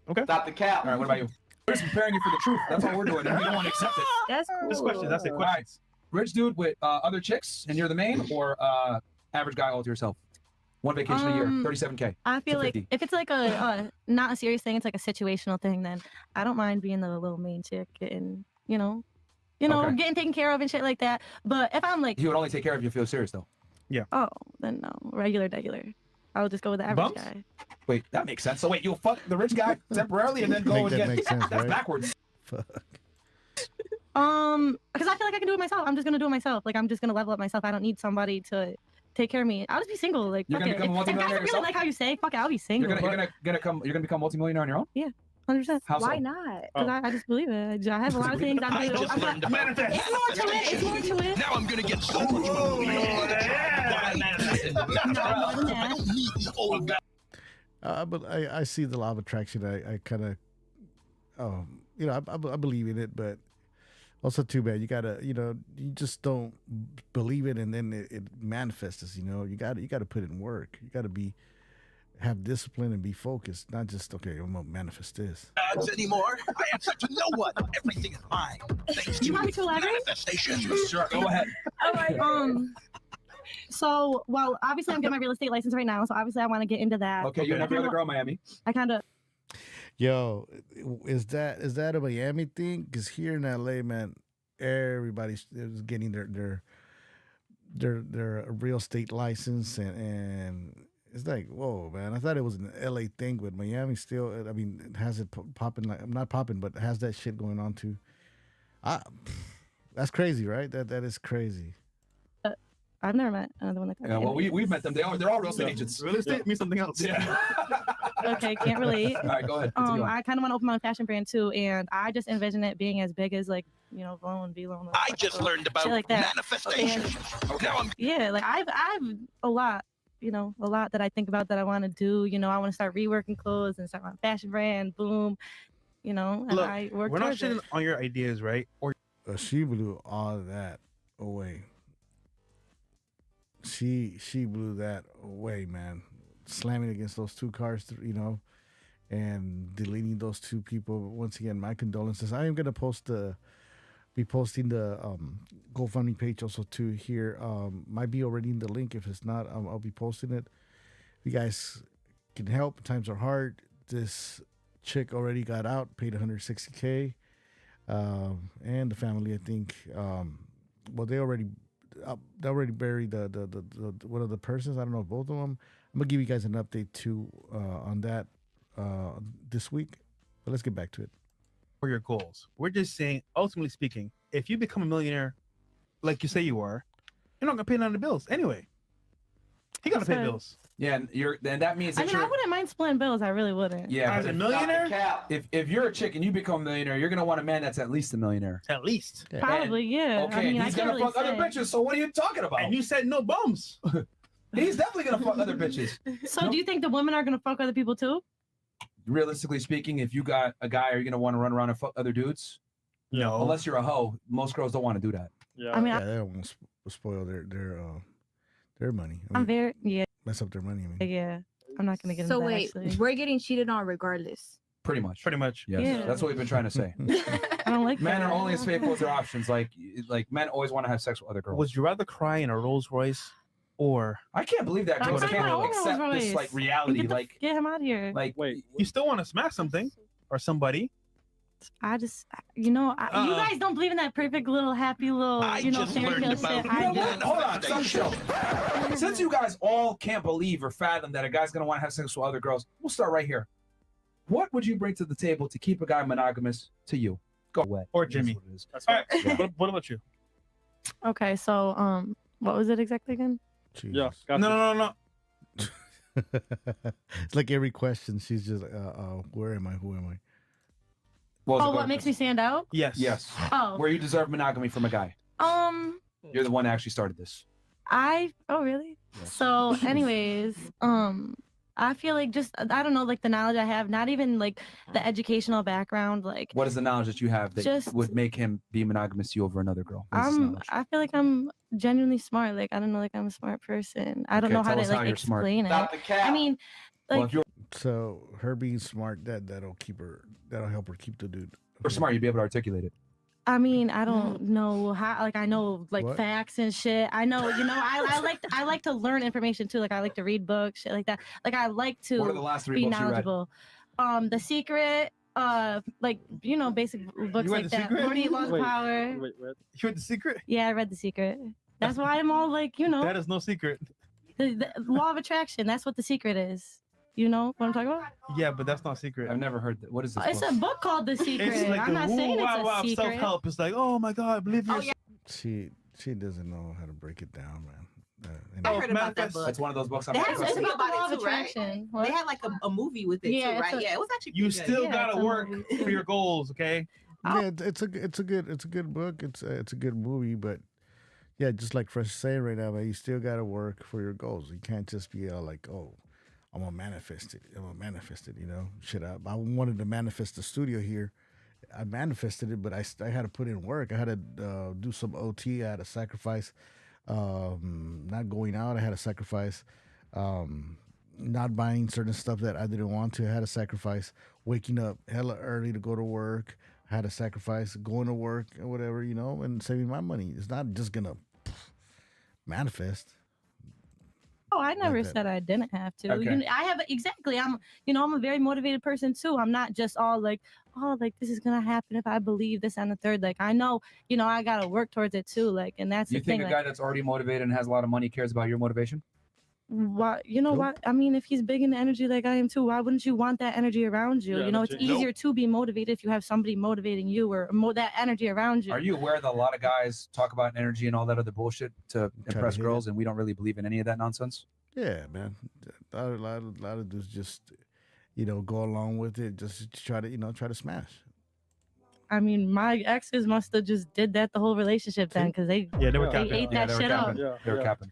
S3: Okay.
S2: Stop the cap. All right. What about you? We're just preparing you for the truth. That's all we're doing. And we don't want to accept it.
S7: That's cool.
S3: Just questions. That's it.
S2: All right.
S3: Questions.
S2: Rich dude with other chicks, and you're the main, or average guy all to yourself? One vacation a year, 37K.
S5: I feel
S2: to
S5: like
S2: 50.
S5: if it's like a not a serious thing, it's like a situational thing, then I don't mind being the little main chick, getting,
S2: Okay.
S5: getting taken care of and shit like that. But if I'm like,
S2: He would only take care of you if you feel serious, though.
S5: oh, then no, regular. I'll just go with the average
S2: Bumps?
S5: guy.
S2: Wait, that makes sense. So wait, you'll fuck the rich guy temporarily and then go
S1: Make
S2: and
S1: that
S2: get.
S1: make sense,
S2: That's
S1: right?
S2: backwards.
S1: Fuck.
S5: Because I feel like I can do it myself. I'm just gonna do it myself. Like I'm just gonna level up myself. I don't need somebody to take care of me. I'll just be single. Like
S2: You're
S5: fuck
S2: gonna
S5: it.
S2: become a
S5: If guys
S2: multimillionaire
S5: really
S2: yourself?
S5: like how you say, fuck it, I'll be single.
S2: You're gonna become multimillionaire on your own.
S5: Yeah, 100%.
S2: How
S7: Why
S2: so?
S7: not?
S5: Because I just believe it. I have a lot of things.
S9: I just learned about
S5: It's more to it. It's more to it.
S9: Now I'm gonna get so much money. I don't need the old guy.
S1: But I see the law of attraction. I kind of, I believe in it, but also too bad. You gotta, you just don't believe it, and then it manifests. You gotta put in work. You gotta have discipline and be focused, not just okay. I'm gonna manifest this.
S9: Gods anymore. I answer to no one. Everything is mine. Thanks to
S5: You want me to elaborate?
S9: manifestation.
S2: Sure, go ahead.
S5: All right. So, well, obviously, I'm getting my real estate license right now. So, obviously, I want to get into that.
S2: Okay, you're every other girl in Miami.
S5: I kind of.
S1: Yo, is that a Miami thing? Because here in LA, man, everybody's is getting their real estate license, and it's like, whoa, man. I thought it was an LA thing, but Miami still. I mean, it has it popping, like not popping, but has that shit going on too. That's crazy, right? That is crazy.
S5: I've never met another one like that.
S2: Yeah, well, we've met them. They're all real estate agents.
S3: Real estate means something else.
S2: Yeah.
S5: Okay, can't relate.
S2: All right, go ahead. Continue on.
S5: I kind of want to open my own fashion brand too, and I just envision it being as big as like Vlone, V-Lone.
S9: I just learned about
S5: shit like that.
S9: manifestation. Now I'm
S5: Yeah, like I've a lot, a lot that I think about that I want to do. I want to start reworking clothes and start my fashion brand. Boom, and
S3: Look,
S5: I work
S3: we're not
S5: towards it.
S3: shitting on your ideas, right? Or
S1: She blew all of that away. She blew that away, man. Slamming against those two cars, and deleting those two people. Once again, my condolences. I am gonna be posting the GoFundMe page also too here. Might be already in the link. If it's not, I'll be posting it. If you guys can help, times are hard. This chick already got out, paid $160K, and the family, I think, they already buried the one of the persons. I don't know if both of them. I'm gonna give you guys an update too on that this week. But let's get back to it.
S3: for your goals. We're just saying, ultimately speaking, if you become a millionaire, like you say you are, you're not gonna pay none of the bills anyway. He gotta pay bills.
S2: Yeah, and that means that
S5: I wouldn't mind splitting bills. I really wouldn't.
S2: Yeah,
S3: as a millionaire,
S2: if you're a chick and you become a millionaire, you're gonna want a man that's at least a millionaire.
S3: At least.
S5: Probably, yeah.
S2: Okay,
S5: I mean,
S2: and
S5: I
S2: he's
S5: can't
S2: gonna
S5: really
S2: fuck other
S5: say.
S2: bitches. So what are you talking about?
S3: And you said no bums.
S2: He's definitely gonna fuck other bitches.
S5: So do you think the women are gonna fuck other people too?
S2: Realistically speaking, if you got a guy, are you gonna want to run around and fuck other dudes?
S3: No.
S2: Unless you're a hoe, most girls don't want to do that.
S3: Yeah.
S5: I mean,
S1: yeah, they don't want to spoil their money.
S5: I'm very
S1: mess up their money. I mean,
S5: yeah. I'm not gonna get into
S7: So
S5: that,
S7: wait,
S5: actually.
S7: we're getting cheated on regardless.
S2: Pretty much.
S3: Pretty much.
S2: Yes.
S5: Yeah.
S2: That's what we've been trying to say.
S5: I don't like
S2: Men
S5: that.
S2: are only as faithful as their options. Like men always want to have sex with other girls.
S3: Would you rather cry in a Rolls Royce or?
S2: I can't believe that
S5: I'm
S2: girls
S5: talking
S2: can't
S5: about
S2: accept
S5: Rolls
S2: this
S5: Royce.
S2: like reality.
S5: Get him out of here.
S2: Like
S3: wait, you still want to smash something or somebody?
S5: I just, you guys don't believe in that perfect little happy little, fairy tale shit.
S2: Hold on, some show. Since you guys all can't believe or fathom that a guy's gonna want to have sex with other girls, we'll start right here. What would you bring to the table to keep a guy monogamous to you? Go away.
S3: Or Jimmy.
S2: That's
S3: all right. What about you?
S5: Okay, so what was it exactly again?
S3: Yeah. No.
S1: It's like every question, she's just, where am I? Who am I?
S5: What makes me stand out?
S3: Yes.
S2: Yes.
S5: Oh.
S2: Where you deserve monogamy from a guy. You're the one that actually started this.
S5: Oh really? So anyways, I feel like just I don't know, like the knowledge I have, not even like the educational background, like
S2: What is the knowledge that you have that
S5: Just-
S2: would make him be monogamous to you over another girl? What is this knowledge?
S5: I feel like I'm genuinely smart. Like I don't know, like I'm a smart person. I don't
S2: Okay,
S5: know how
S2: tell
S5: to
S2: us how
S5: like
S2: you're smart.
S5: explain it. I mean, like
S2: Well, if you're
S1: So her being smart, that'll help her keep the dude.
S2: smart, you'd be able to articulate it.
S5: I mean, I don't know how. Like, I know like
S1: What?
S5: facts and shit. I know, I like to learn information too. Like, I like to read books, shit like that. Like, I like to
S2: What are the last 3
S5: be
S2: books you read?
S5: knowledgeable. The Secret, like basic books
S3: You read
S5: like
S3: The
S5: that.
S3: Secret?
S5: 48 Laws of
S12: Wait,
S5: Power.
S12: wait.
S3: You read The Secret?
S5: Yeah, I read The Secret. That's why I'm all like,
S3: That is no secret.
S5: the law of attraction. That's what The Secret is. You know what I'm talking about?
S3: Yeah, but that's not secret.
S2: I've never heard that. What is this?
S5: It's
S2: book?
S5: a book called The Secret.
S3: It's like
S5: I'm
S3: the
S5: not saying it's a secret.
S3: self-help. It's like, oh my God, believe yourself.
S1: She doesn't know how to break it down, man.
S13: I heard about that
S3: manifest-
S13: book.
S2: It's one of those books. I'm
S13: They
S2: not
S13: had
S2: interested
S13: something
S2: in.
S13: about
S5: Law of
S13: it too, right?
S5: attraction.
S13: They had like a movie with it
S5: Yeah,
S13: too,
S5: it's
S13: right?
S5: a-
S13: Yeah, it was actually
S3: You
S13: pretty good.
S3: still
S5: Yeah,
S3: gotta
S5: it's a
S3: work
S5: movie.
S3: for your goals, okay?
S1: Yeah, it's a good book. It's a good movie, but yeah, just like Fresh is saying right now, man, you still gotta work for your goals. You can't just be all like, oh, I'm gonna manifest it. You know, shit. I wanted to manifest the studio here. I manifested it, but I had to put in work. I had to do some OT. I had to sacrifice not going out. I had to sacrifice not buying certain stuff that I didn't want to. I had to sacrifice waking up hella early to go to work. I had to sacrifice going to work or whatever, you know, and saving my money. It's not just gonna manifest.
S5: Oh, I never
S1: that.
S5: said I didn't have to.
S2: Okay.
S5: You know, I have exactly. I'm a very motivated person too. I'm not just all like, oh, like this is gonna happen if I believe this and the third. Like I know, I gotta work towards it too. Like, and that's
S2: You
S5: the
S2: think
S5: thing.
S2: a guy that's already motivated and has a lot of money cares about your motivation?
S5: What what? I mean, if he's big in energy like I am too, why wouldn't you want that energy around you?
S12: Yeah,
S5: It's
S12: that's it.
S5: easier to be motivated if you have somebody motivating you or that energy around you.
S2: Are you aware that a lot of guys talk about energy and all that other bullshit to impress
S1: hit
S2: girls, and we don't really believe in any of that nonsense?
S1: Yeah, man. A lot of dudes just, go along with it, just to try to smash.
S5: I mean, my exes must have just did that the whole relationship then, because they
S3: Yeah, they were
S12: Yeah.
S3: capping.
S5: ate
S2: Yeah,
S5: that
S2: they were
S5: shit up.
S2: capping.
S12: Yeah,
S2: They were
S12: yeah.
S2: capping.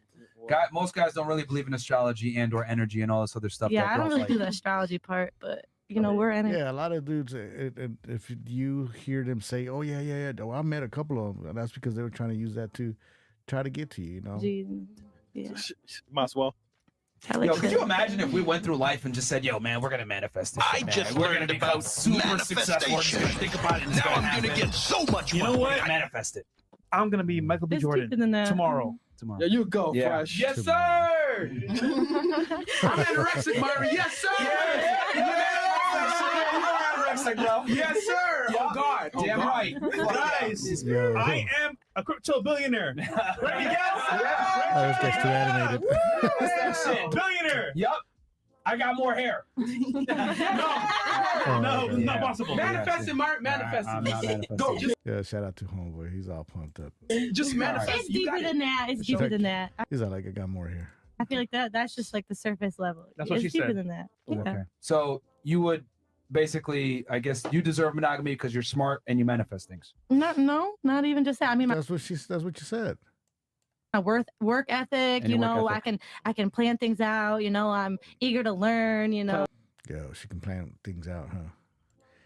S2: Most guys don't really believe in astrology and or energy and all this other stuff.
S5: Yeah,
S2: that
S5: I don't
S2: girls
S5: really
S2: like.
S5: do the astrology part, but we're in it.
S1: Yeah, a lot of dudes. If you hear them say, "Oh yeah," well, I met a couple of them, and that's because they were trying to use that to try to get to you.
S5: Yeah.
S12: Might as well.
S5: I like
S2: Yo, could
S5: to-
S2: you imagine if we went through life and just said, "Yo, man, we're gonna manifest this
S9: I
S2: shit, man.
S9: just
S2: We're
S9: learned
S2: gonna become
S9: about
S2: super successful. We're just gonna think about it, and it's
S9: Now I'm
S2: happen.
S9: gonna get so much
S3: You know
S9: money.
S3: what?
S2: We're gonna manifest it
S3: I'm gonna be Michael B.
S5: It's
S3: Jordan
S5: deeper than that.
S3: tomorrow.
S2: tomorrow."
S12: Yeah, you go,
S2: Yeah.
S12: Fresh.
S2: Yes, sir. I'm anorexic, Myra. Yes, sir. Yes, sir. Oh God, damn right,
S3: Guys,
S1: Yo.
S3: I am a crypto billionaire. Ready, guys?
S1: Oh, this guy's too animated.
S2: That's that shit.
S3: Billionaire.
S2: Yup. I got more hair.
S3: No,
S1: Oh,
S3: it's not possible.
S2: Manifest it, Mark. Manifest
S3: I'm
S2: it.
S3: not manifesting.
S2: Go. Just,
S1: Yeah, shout out to homeboy. He's all pumped up.
S2: just manifest.
S5: It's
S2: You
S5: deeper
S2: got it.
S5: than that. It's deeper than that.
S1: He's all like, I got more here.
S5: I feel like that's just like the surface level.
S3: That's what
S5: it's
S3: she
S5: deeper
S3: said.
S5: than that. Yeah.
S2: Okay. So you would basically, I guess, you deserve monogamy because you're smart and you manifest things.
S5: Not even just that. I mean, my
S1: That's what you said.
S5: work ethic.
S2: And your work ethic.
S5: I can plan things out. I'm eager to learn.
S1: Yo, she can plan things out, huh?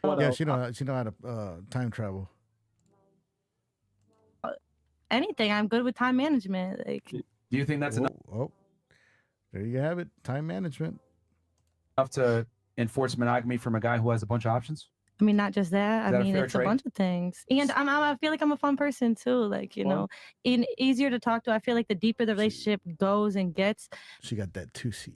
S12: What
S1: Yeah,
S12: else?
S1: she know how to time travel.
S5: Anything. I'm good with time management. Like,
S2: Do you think that's
S1: Oh, there you have it. Time management.
S2: enough to enforce monogamy from a guy who has a bunch of options?
S5: I mean, not just that.
S2: Is that
S5: I
S2: a
S5: mean,
S2: fair
S5: it's
S2: trade?
S5: a bunch of things. And I feel like I'm a fun person too. Like, easier to talk to. I feel like the deeper the relationship goes and gets,
S1: She got that Tusi.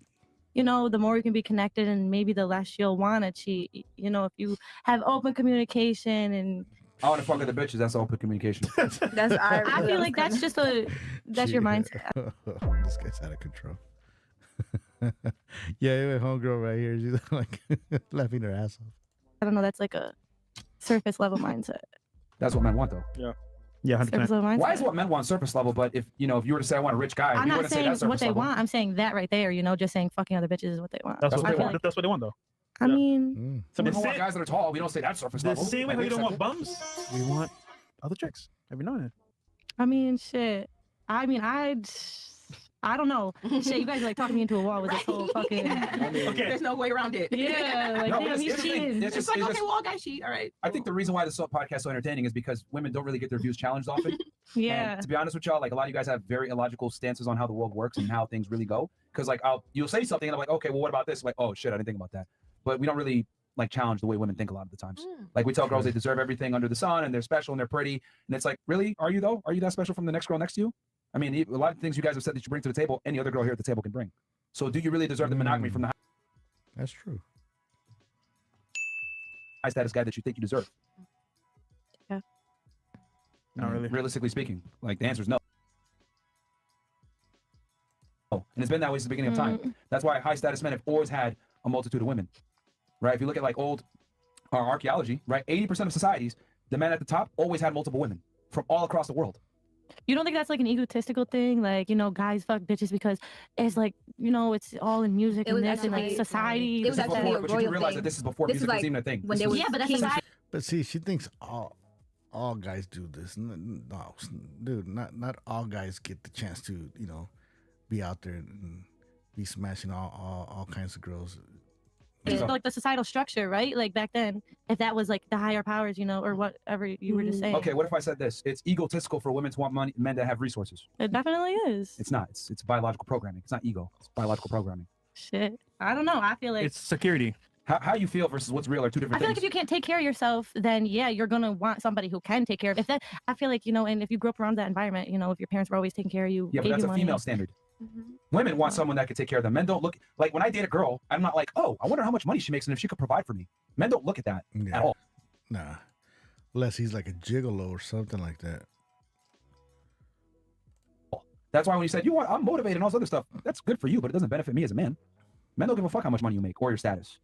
S5: the more you can be connected and maybe the less you'll want to cheat. If you have open communication and
S2: I want to fuck other bitches. That's open communication.
S7: That's
S5: I feel like that's your mindset.
S1: This guy's out of control. Yeah, even homegirl right here. She's like laughing her ass off.
S5: I don't know. That's like a surface level mindset.
S2: That's what men want, though.
S3: Yeah, 100%.
S5: Surface level mindset.
S2: Why is what men want surface level? But if you were to say I want a rich guy,
S5: I'm
S2: you
S5: not
S2: wouldn't say
S5: saying
S2: that's surface
S5: what they
S2: level.
S5: want. I'm saying that right there. Just saying fucking other bitches is what they want.
S3: That's what
S5: I
S3: they
S5: feel
S3: want.
S5: like-
S3: That's what they want, though.
S5: I mean,
S2: Some
S3: The
S2: people want
S3: same-
S2: guys that are tall. We don't say that's surface
S3: The
S2: level.
S3: same way
S2: Like,
S3: we don't want
S2: accept
S3: bums, we want other chicks every now and then.
S5: I mean, shit. I mean, I don't know. Shit, you guys are like talking me into a wall with this whole fucking.
S3: Okay.
S13: There's no way around it.
S5: Yeah, like
S2: No,
S5: damn,
S2: it's-
S5: he's
S2: it's-
S5: cheating.
S2: it's
S13: It's
S2: just-
S13: like,
S2: it's
S13: okay,
S2: just-
S13: well, all guys cheat. All right.
S2: I think the reason why this podcast is so entertaining is because women don't really get their views challenged often.
S5: Yeah.
S2: And to be honest with y'all, like a lot of you guys have very illogical stances on how the world works and how things really go. Because like you'll say something and I'm like, okay, well, what about this? Like, oh shit, I didn't think about that. But we don't really like challenge the way women think a lot of the times. Like we tell girls they deserve everything under the sun and they're special and they're pretty. And it's like, really? Are you though? Are you that special from the next girl next to you? I mean, a lot of things you guys have said that you bring to the table, any other girl here at the table can bring. So do you really deserve the monogamy from the
S1: That's true.
S2: high status guy that you think you deserve?
S5: Yeah.
S3: Not really.
S2: Realistically speaking, like the answer is no. And it's been that way since the beginning of time. That's why high status men have always had a multitude of women, right? If you look at like old archaeology, right? 80% of societies, the men at the top always had multiple women from all across the world.
S5: You don't think that's like an egotistical thing? Like, you know, guys fuck bitches because it's like, you know, it's all in music
S7: It
S5: and
S7: was
S5: this and like
S7: actually-
S5: society.
S7: it was
S2: This is
S7: actually
S2: before,
S7: a
S2: but you do
S7: royal
S2: realize
S7: thing.
S2: that this is before
S7: This is
S2: music was
S7: like
S2: even a thing.
S7: when
S2: This
S7: there
S2: was-
S7: was
S5: Yeah, but that's
S7: kings.
S5: society.
S1: But see, she thinks all guys do this. No, dude, not all guys get the chance to, you know, be out there and be smashing all kinds of girls.
S5: It's like the societal structure, right? Like back then, if that was like the higher powers, you know, or whatever you were just saying.
S2: Okay, what if I said this? It's egotistical for women to want men to have resources.
S5: It definitely is.
S2: It's not. It's biological programming. It's not ego. It's biological programming.
S5: Shit. I don't know. I feel like
S3: It's security.
S2: How you feel versus what's real are two
S5: I
S2: different
S5: feel like
S2: things.
S5: if you can't take care of yourself, then yeah, you're gonna want somebody who can take care of. If that, I feel like, you know, and if you grew up around that environment, you know, if your parents were always taking care of you,
S2: Yeah, but
S5: gave
S2: that's
S5: you
S2: a
S5: money.
S2: female standard. Women want someone that can take care of them. Men don't look like when I date a girl, I'm not like, oh, I wonder how much money she makes and if she could provide for me. Men don't look at that
S1: Yeah.
S2: at all.
S1: Nah, unless he's like a gigolo or something like that.
S2: That's why when you said I'm motivated and all this other stuff, that's good for you, but it doesn't benefit me as a man. Men don't give a fuck how much money you make or your status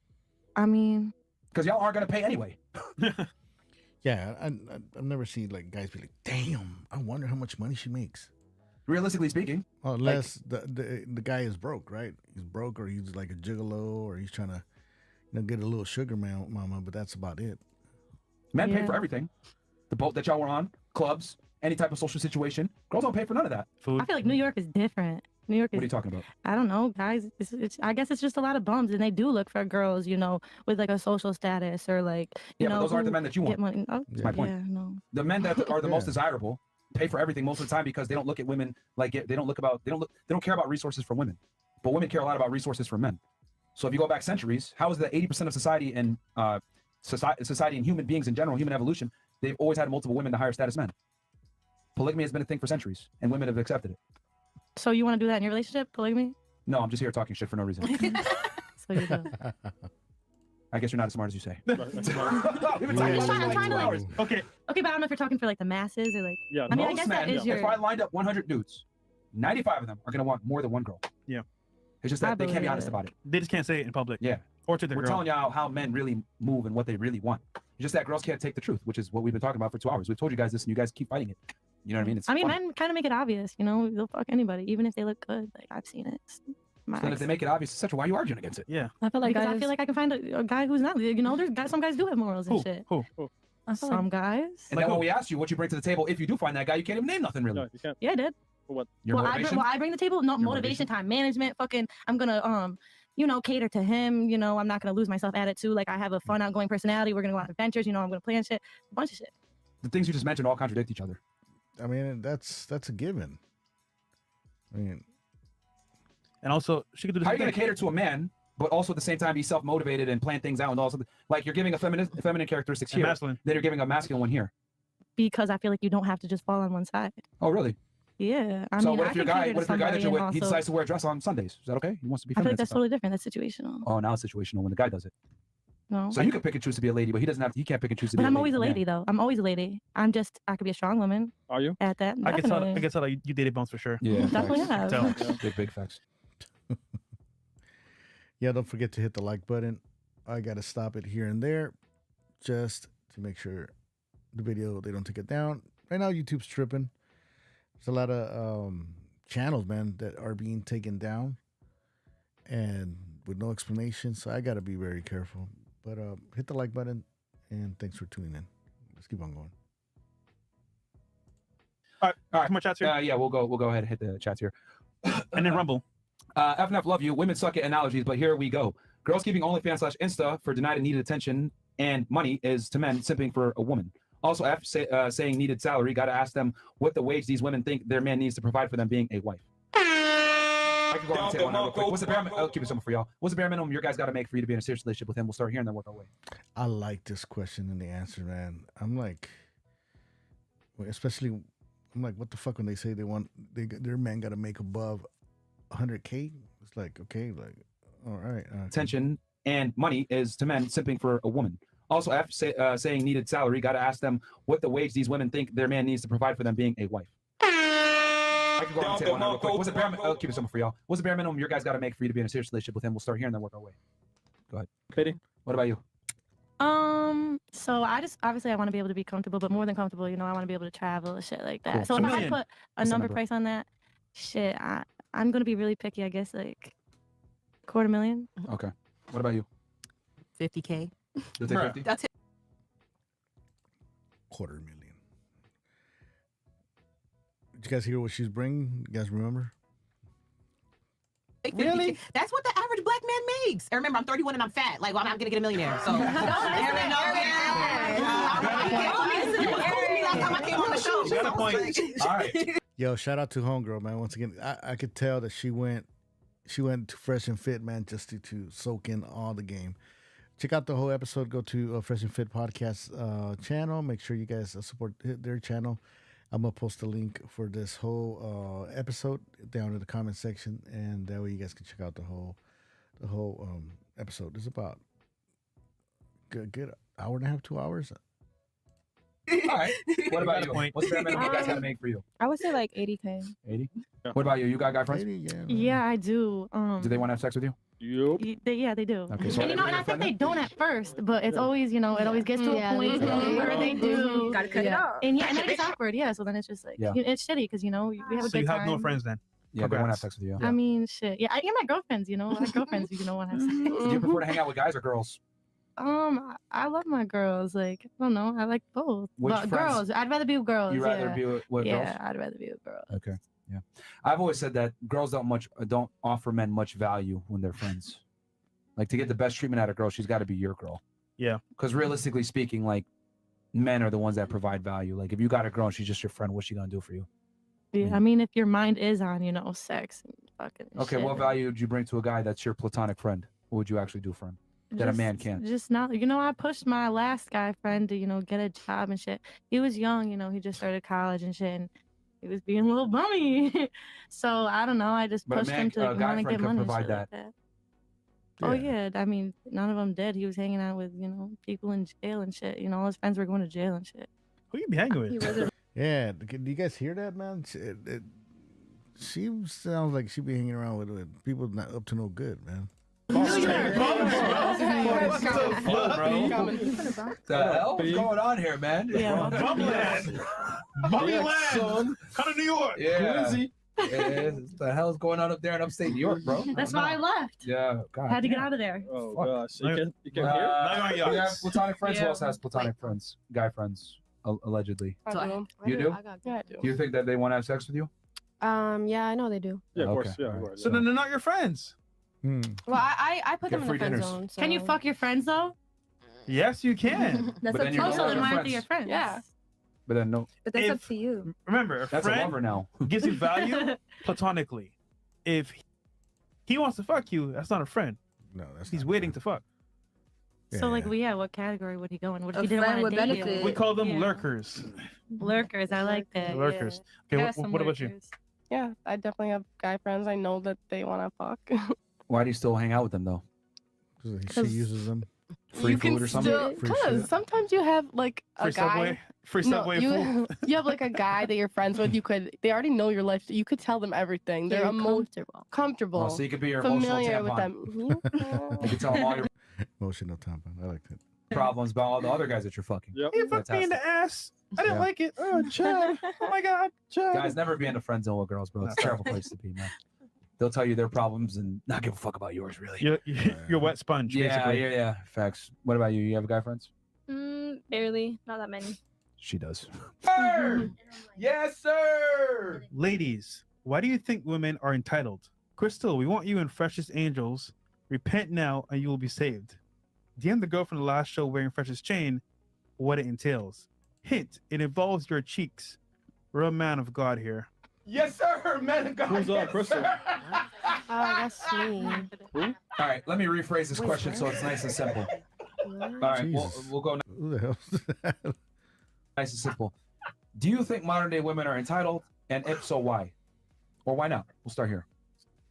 S5: I mean,
S2: because y'all aren't gonna pay anyway.
S1: Yeah, I've never seen like guys be like, damn, I wonder how much money she makes.
S2: Realistically speaking,
S1: unless the guy is broke, right? He's broke, or he's like a gigolo, or he's trying to, you know, get a little sugar mama. But that's about it.
S2: men pay
S5: Yeah.
S2: for everything. The boat that y'all were on, clubs, any type of social situation. Girls don't pay for none of that.
S3: Food.
S5: I feel like New York is different. New York
S2: What are
S5: is.
S2: you talking about?
S5: I don't know, guys. I guess it's just a lot of bums, and they do look for girls, you know, with like a social status or like, you
S2: Yeah,
S5: know,
S2: but those aren't the
S5: who
S2: men that you
S5: get
S2: want.
S5: money. Oh,
S2: That's my point.
S5: Yeah, no.
S2: The men that are the most
S1: Yeah.
S2: desirable pay for everything most of the time because they don't look at women like they don't care about resources from women, but women care a lot about resources from men. So if you go back centuries, how is that 80% of society and society and human beings in general, human evolution, they've always had multiple women to higher status men. Polygamy has been a thing for centuries, and women have accepted it.
S5: So you want to do that in your relationship, polygamy?
S2: No, I'm just here talking shit for no reason.
S5: So you do.
S2: I guess you're not as smart as you say.
S3: Right,
S2: We've been
S3: that's
S2: talking
S3: smart.
S2: about this for
S5: I'm
S2: like
S5: trying
S2: 2
S5: to,
S2: hours.
S3: Okay.
S5: Okay, but I don't know if you're talking for like the masses or like.
S12: Yeah.
S5: I mean, I
S2: Most
S5: guess that
S2: men,
S5: is your.
S2: if I lined up 100 dudes, 95 of them are going to want more than one girl.
S3: Yeah.
S2: It's just
S5: I
S2: that they can't be
S5: believe
S2: honest
S5: it.
S2: about it.
S3: They just can't say it in public.
S2: Yeah.
S3: Or to their
S2: We're
S3: girl.
S2: telling y'all how men really move and what they really want. It's just that girls can't take the truth, which is what we've been talking about for 2 hours. We've told you guys this and you guys keep fighting it. You know what I mean? It's
S5: I mean,
S2: funny.
S5: men kind of make it obvious, you know, they'll fuck anybody, even if they look good. Like I've seen it. My
S2: Then if
S5: ex.
S2: they make it obvious, etc., why are you arguing against it?
S3: Yeah.
S10: I feel like
S5: Because I
S10: guys.
S5: feel like I can find a guy who's not, you know, there's guys, some guys do have morals and
S3: Who?
S5: shit.
S3: Who?
S10: I feel
S5: Some
S10: like
S5: guys.
S2: And
S3: Like
S2: then when
S3: who?
S2: we asked you what you bring to the table, if you do find that guy, you can't even name nothing really.
S12: No, you can't.
S5: Yeah, I did.
S2: Your
S5: Well,
S2: motivation?
S5: I bring the table, no
S2: Your
S5: motivation, time management, fucking, I'm gonna, you know, cater to him, you know, I'm not gonna lose myself at it too. Like I have a fun, outgoing personality. We're gonna go on adventures, you know, I'm gonna plan shit, a bunch of shit.
S2: The things you just mentioned all contradict each other.
S1: I mean, that's a given. I mean,
S3: And also, she could do the
S2: How are
S3: same
S2: you going
S3: thing.
S2: to cater to a man, but also at the same time be self-motivated and plan things out and all something? Like you're giving a feminine characteristics
S3: And
S2: here,
S3: masculine.
S2: then you're giving a masculine one here.
S5: Because I feel like you don't have to just fall on one side.
S2: Oh, really?
S5: Yeah. I
S2: So
S5: mean,
S2: what
S5: I
S2: if your
S5: can
S2: guy,
S5: cater to
S2: what if your guy that
S5: somebody
S2: you're with,
S5: and
S2: he
S5: also-
S2: decides to wear a dress on Sundays? Is that okay? He wants to be
S5: I feel
S2: feminine.
S5: like that's totally different. That's situational.
S2: Oh, now it's situational when the guy does it.
S5: No.
S2: So you can pick and choose to be a lady, but he doesn't have to. He can't pick and choose to be.
S5: But
S2: a
S5: I'm
S2: lady.
S5: always a
S2: Yeah.
S5: lady, though. I'm always a lady. I could be a strong woman.
S12: Are you?
S5: At that.
S3: I can tell.
S5: Definitely.
S3: I can tell that you dated Bones for sure.
S2: Yeah,
S5: Definitely
S2: facts.
S5: have.
S3: Tell.
S2: Big facts.
S1: yeah, don't forget to hit the like button. I gotta stop it here and there, just to make sure the video they don't take it down. Right now, YouTube's tripping. There's a lot of channels, man, that are being taken down, and with no explanation. So I gotta be very careful. But hit the like button, and thanks for tuning in. Let's keep on going.
S3: All right.
S2: All right.
S3: Come on, chats here.
S2: Yeah, we'll go ahead and hit the chats here.
S3: And then Rumble.
S2: FNF love you. Women suck at analogies, but here we go. Girls keeping OnlyFans/Insta for denied and needed attention and money is to men simping for a woman. Also, saying needed salary. Got to ask them what the wage these women think their man needs to provide for them being a wife. I can go on and say one real quick. What's the bare minimum? I'll keep it simple for y'all. What's the bare minimum your guys got to make for you to be in a serious relationship with him? We'll start here and then work our way.
S1: I like this question and the answer, man. I'm like, especially, I'm like, what the fuck when they say their man got to make above 100K? It's like, okay, like, all right.
S2: Attention and money is to men simping for a woman. Also, saying needed salary. Got to ask them what the wage these women think their man needs to provide for them being a wife. I can go on and say one real quick. What's the bare minimum? I'll keep it simple for y'all. What's the bare minimum your guys got to make for you to be in a serious relationship with him? We'll start here and then work our way. Go ahead.
S12: Katie?
S2: What about you?
S5: So I just obviously I want to be able to be comfortable, but more than comfortable, you know, I want to be able to travel and shit like that.
S2: Cool.
S5: So if I
S2: Million.
S5: put a
S2: What's the
S5: number
S2: number?
S5: price on that, shit, I'm gonna be really picky. I guess like $250,000.
S2: Okay. What about you?
S13: 50K.
S2: You'll take 50?
S13: That's it.
S1: $250,000. Did you guys hear what she's bringing? You guys remember?
S13: Really? That's what the average black man makes. And remember, I'm 31 and I'm fat. Like, well, I'm not gonna get a millionaire. So.
S2: All right.
S1: Yo, shout out to Homegirl, man. Once again, I could tell that she went to Fresh and Fit, man, just to soak in all the game. Check out the whole episode. Go to Fresh and Fit podcast channel. Make sure you guys support their channel. I'm gonna post a link for this whole episode down in the comment section, and that way you guys can check out the whole episode. It's about good hour and a half, 2 hours.
S2: All right. What about you? What's the bare minimum you guys got to make for you?
S10: I would say like 80K.
S2: 80? What about you? You got guy friends?
S1: 80,
S5: Yeah, I do.
S2: Do they want to have sex with you?
S12: Yep.
S5: Yeah, they do.
S2: Okay, so
S5: And you know, and I think they don't at first, but it's always, you know, it always gets to a point where they do.
S6: Gotta cut it off.
S5: And yeah, and then it gets awkward. Yeah, so then it's just like,
S2: Yeah.
S5: it's shitty because, you know, we have a
S3: So
S5: good
S3: you
S5: time.
S3: have no friends then?
S2: Yeah, they want to have
S3: Congrats.
S2: sex with you.
S5: I mean, shit. Yeah, I get my girlfriends, you know. I have girlfriends, you know, want to have sex.
S2: Do you prefer to hang out with guys or girls?
S5: I love my girls. Like, I don't know. I like both.
S2: Which
S5: But
S2: friends-
S5: girls. I'd rather be with girls.
S2: You rather
S5: yeah.
S2: be with girls?
S5: Yeah, I'd rather be with girls.
S2: Okay. Yeah. I've always said that girls don't offer men much value when they're friends. Like to get the best treatment out of a girl, she's got to be your girl.
S3: Yeah.
S2: Because realistically speaking, like men are the ones that provide value. Like if you got a girl and she's just your friend, what's she gonna do for you?
S5: Yeah, I mean, if your mind is on, you know, sex and fucking
S2: Okay,
S5: shit,
S2: what value would you bring to a guy that's your platonic friend? What would you actually do for him that a man can't?
S5: Just not, you know, I pushed my last guy friend to, you know, get a job and shit. He was young, you know, he just started college and shit, and he was being a little bummy. So I don't know, I just
S2: But a
S5: pushed
S2: man,
S5: him to
S2: a guy
S5: want to
S2: friend
S5: get
S2: can
S5: money and
S2: provide
S5: shit
S2: that.
S5: like that. Oh yeah, I mean, none of them did. He was hanging out with, you know, people in jail and shit. You know, all his friends were going to jail and shit.
S3: Who you be hanging with?
S1: Yeah, do you guys hear that, man? She sounds like she be hanging around with people not up to no good, man.
S2: The hell? What's going on here, man?
S5: Yeah.
S3: Bumbleland. Come to New York.
S2: Yeah. Yeah, the hell's going on up there in upstate New York, bro?
S5: That's why I left.
S2: Yeah, God.
S5: Had to get out of there.
S12: Oh
S2: Fuck.
S12: gosh, you can hear?
S2: We have platonic friends. Who
S5: Yeah.
S2: else has platonic friends? Guy friends, allegedly.
S6: I
S2: You do?
S6: Yeah, I do.
S2: Do you think that they want to have sex with you?
S10: Yeah, I know they do.
S12: Yeah, of
S2: Okay.
S12: course. Yeah, of course.
S3: So then they're not your friends.
S10: Well, I put
S2: Get
S10: them in
S2: free
S10: the friend
S2: dinners.
S10: zone. So.
S5: Can you fuck your friends though?
S3: Yes, you can.
S6: That's
S2: But
S6: up
S2: then
S6: to
S2: you're
S5: Oh,
S6: you.
S5: so then
S2: your
S5: why aren't
S2: friends.
S5: they your friends?
S6: Yeah.
S2: But then no,
S6: But that's
S3: If-
S6: up to you.
S3: Remember, a
S2: that's a
S3: friend
S2: lover now.
S3: gives you value platonically. If he wants to fuck you, that's not a friend.
S1: No, that's
S3: He's
S1: not
S3: waiting
S1: good.
S3: to fuck.
S5: So like, what category would he go in? What if
S6: A
S5: he didn't
S6: friend
S5: want
S6: with
S5: to date
S6: benefits.
S5: you?
S3: We call them
S5: Yeah.
S3: lurkers.
S5: Lurkers. I like that.
S3: Lurkers.
S5: Yeah.
S3: Okay,
S5: Got some
S3: what about you?
S5: lurkers.
S6: Yeah, I definitely have guy friends. I know that they want to fuck.
S2: Why do you still hang out with them though?
S1: She uses them.
S2: Free
S6: you
S2: food
S6: can
S2: or something?
S6: still,
S1: Free
S6: cause
S1: shit.
S6: sometimes you have like a
S3: Free
S6: guy.
S3: Subway? Free
S6: No,
S3: Subway
S6: you,
S3: food?
S6: you have like a guy that you're friends with. They already know your life. You could tell them everything. They're comfortable.
S2: Oh, so you could be your emotional
S6: familiar with
S2: tampon.
S6: them.
S2: You can tell them all your
S1: Emotional tampon. I like that.
S2: problems about all the other guys that you're fucking.
S12: Yep.
S3: You fucked me in the ass. I didn't
S2: Yeah.
S3: like it. Oh, Chad. Oh my God. Chad.
S2: Guys, never be in a friend zone with girls, bro. It's a terrible place to be, man. They'll tell you their problems and not give a fuck about yours, really.
S3: You're wet sponge,
S2: Yeah,
S3: basically.
S2: yeah. Facts. What about you? You have guy friends?
S11: Barely, not that many.
S2: She does. Sir! Yes, sir!
S3: Ladies, Why do you think women are entitled? Crystal, we want you in Freshest Angels. Repent now and you will be saved. DM the girl from the last show wearing Freshest chain what it entails. Hint, it involves your cheeks. Real man of God here.
S2: Yes, sir, man of God.
S12: Who's
S2: yes,
S12: Crystal?
S2: sir.
S10: Oh, that's me.
S2: All right, let me rephrase this question so it's nice and simple. All right, we'll go.
S1: Who the hell is that?
S2: Nice and simple. Do you think modern day women are entitled? And if so, why? Or why not? We'll start here.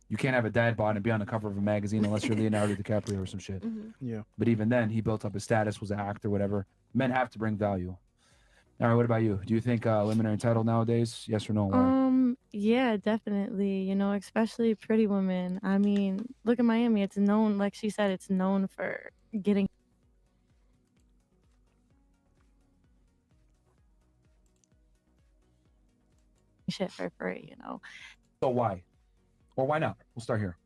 S2: You can't have a dad bod and be on the cover of a magazine unless you're Leonardo DiCaprio or some shit.
S3: Yeah.
S2: But even then, he built up his status, was an actor, whatever. Men have to bring value. All right, what about you? Do you think women are entitled nowadays? Yes or no? Why?
S5: Yeah, definitely. You know, especially pretty women. I mean, look at Miami. It's known, like she said, it's known for getting shit for free, you know.
S2: So why? Or why not? We'll start here.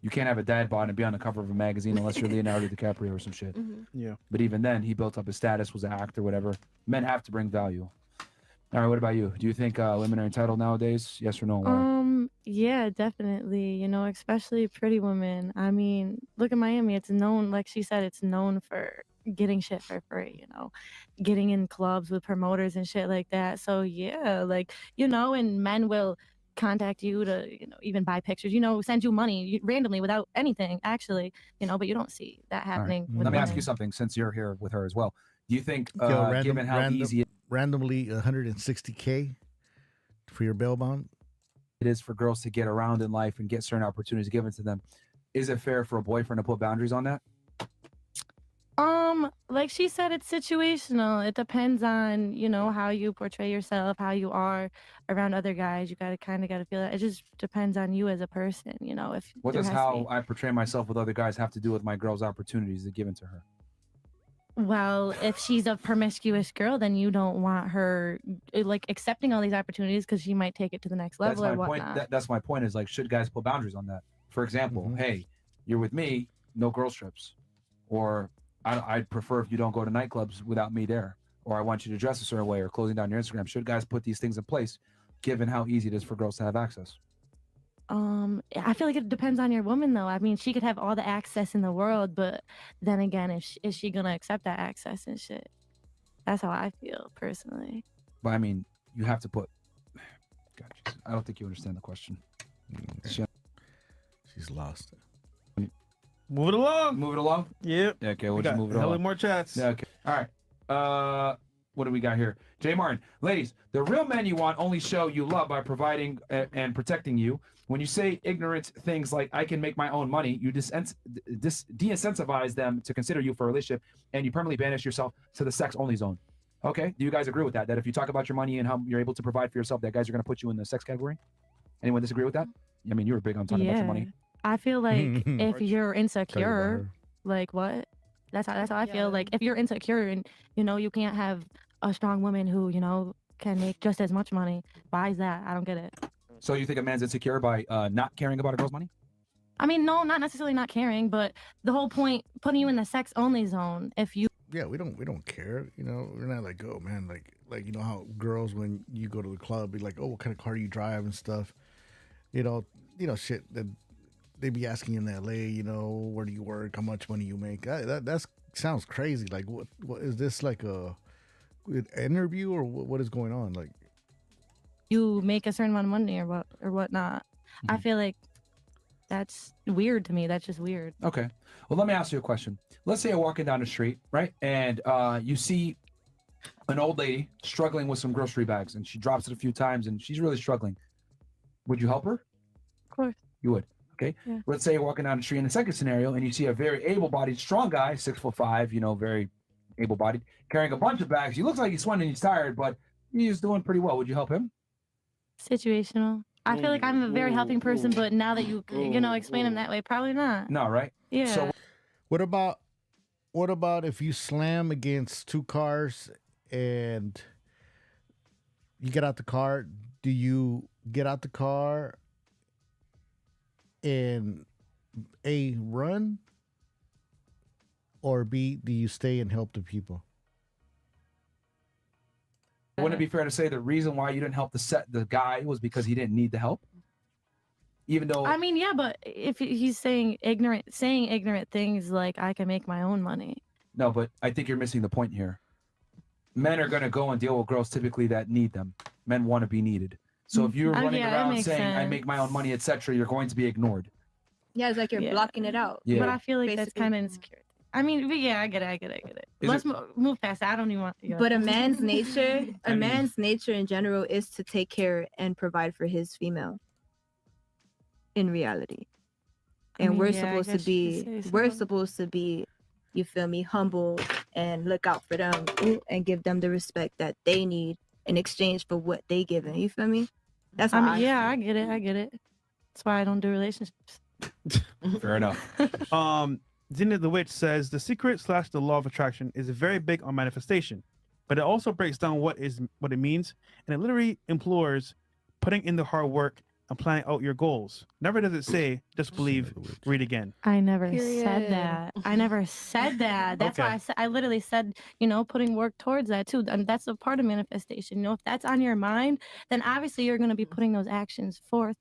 S2: You can't have a dad bod and be on the cover of a magazine unless you're Leonardo DiCaprio or some shit.
S3: Yeah.
S2: But even then, he built up his status, was an actor, whatever. Men have to bring value. All right, what about you? Do you think women are entitled nowadays? Yes or no? Why?
S5: Yeah, definitely. You know, especially pretty women. I mean, look at Miami. It's known, like she said, it's known for getting shit for free, you know, getting in clubs with promoters and shit like that. So yeah, like, you know, and men will contact you to, you know, even buy pictures, you know, send you money randomly without anything, actually, you know, but you don't see that
S2: All right.
S5: happening. With
S2: Let me ask
S5: women.
S2: you something since you're here with her as well. Do you think,
S1: Yo,
S2: given how easy
S1: randomly 160K for your bail bond?
S2: it is for girls to get around in life and get certain opportunities given to them, is it fair for a boyfriend to put boundaries on that?
S5: Like she said, it's situational. It depends on, you know, how you portray yourself, how you are around other guys. You gotta feel that. It just depends on you as a person, you know. If
S2: What
S5: there
S2: does
S5: has to
S2: how
S5: be-
S2: I portray myself with other guys have to do with my girl's opportunities that given to her?
S5: Well, if she's a promiscuous girl, then you don't want her like accepting all these opportunities because she might take it to the next
S2: That's
S5: level or
S2: my point.
S5: whatnot.
S2: That's my point. Is like, should guys put boundaries on that? For example, hey, you're with me, no girl trips, or I'd prefer if you don't go to nightclubs without me there, or I want you to dress a certain way, or closing down your Instagram. Should guys put these things in place, given how easy it is for girls to have access?
S5: I feel like it depends on your woman, though. I mean, she could have all the access in the world, but then again, is she gonna accept that access and shit? That's how I feel personally.
S2: But I mean, you have to put. God, Jesus, I don't think you understand the question.
S1: She's lost.
S3: Move it along.
S2: Move it along.
S3: Yep.
S2: Yeah, okay, we'll
S3: We
S2: just
S3: got
S2: move it
S3: hella
S2: along.
S3: more chats.
S2: Yeah, okay. All right. What do we got here? Jay Martin. Ladies, the real men you want only show you love by providing and protecting you. When you say ignorant things like I can make my own money, you de-incentivize them to consider you for a relationship, and you permanently banish yourself to the sex-only zone. Okay? Do you guys agree with that? That if you talk about your money and how you're able to provide for yourself, that guys are going to put you in the sex category? Anyone disagree with that? I mean, you were big on talking about your money.
S5: I feel like if
S2: Or
S5: you're
S2: tell you about
S5: insecure,
S2: her.
S5: like what? That's how I feel. Like if you're insecure and you know you can't have a strong woman who you know can make just as much money. Why is that? I don't get it.
S2: So you think a man's insecure by not caring about a girl's money?
S5: I mean, no, not necessarily not caring, but the whole point putting you in the sex only zone. If you
S1: Yeah, we don't care. You know, we're not like, oh man, like you know how girls when you go to the club be like, oh, what kind of car do you drive and stuff. You know, shit that they be asking in LA. You know, where do you work? How much money you make? That sounds crazy. Like, what is this like a interview or what is going on? Like,
S5: you make a certain amount of money or whatnot, I feel like that's weird to me. That's just weird.
S2: Okay. Well, let me ask you a question. Let's say you're walking down the street, right? And you see an old lady struggling with some grocery bags and she drops it a few times and she's really struggling. Would you help her?
S5: Of course.
S2: You would. Okay.
S5: Yeah.
S2: Let's say you're walking down the street in the second scenario and you see a very able-bodied, strong guy, 6'5", you know, very able-bodied, carrying a bunch of bags. He looks like he's sweating, he's tired, but he's doing pretty well. Would you help him?
S5: Situational. I feel like I'm a very helping person, but now that you explain them that way, probably not.
S2: No, right?
S5: Yeah.
S2: So
S1: what about if you slam against two cars and you get out the car? Do you get out the car and A, run, or B, do you stay and help the people?
S2: wouldn't it be fair to say the reason why you didn't help the guy was because he didn't need the help? even though
S5: I mean, yeah, but if he's saying ignorant things like I can make my own money.
S2: no, but I think you're missing the point here. Men are gonna go and deal with girls typically that need them. Men want to be needed. So if you're running
S5: yeah, that
S2: around
S5: makes
S2: saying I make my own money, etc., you're going to be ignored.
S7: Yeah, it's like you're blocking it out.
S2: Yeah.
S5: But I feel like that's
S7: Basically.
S5: kind of insecure. I mean, but yeah, I get it. Let's move past that. I don't even want. Yeah.
S7: But a man's nature,
S2: I mean-
S7: man's nature in general is to take care and provide for his female. In reality,
S5: I
S7: and
S5: mean,
S7: we're
S5: yeah, I
S7: supposed to
S5: guess you
S7: be,
S5: could say
S7: we're
S5: so.
S7: supposed to be, you feel me, humble and look out for them and give them the respect that they need in exchange for what they giving. You feel me? That's
S5: I
S7: how
S5: mean,
S7: I
S5: yeah, I get it. That's why I don't do relationships.
S2: Fair enough.
S3: Xenia the Witch says the secret / the law of attraction is very big on manifestation, but it also breaks down what it means, and it literally implores putting in the hard work and planning out your goals. Never does it say just believe. Read again.
S5: I never
S6: Period.
S5: said that. I never said that. That's why
S3: Okay.
S5: I literally said, putting work towards that too. And that's a part of manifestation. If that's on your mind, then obviously you're going to be putting those actions forth,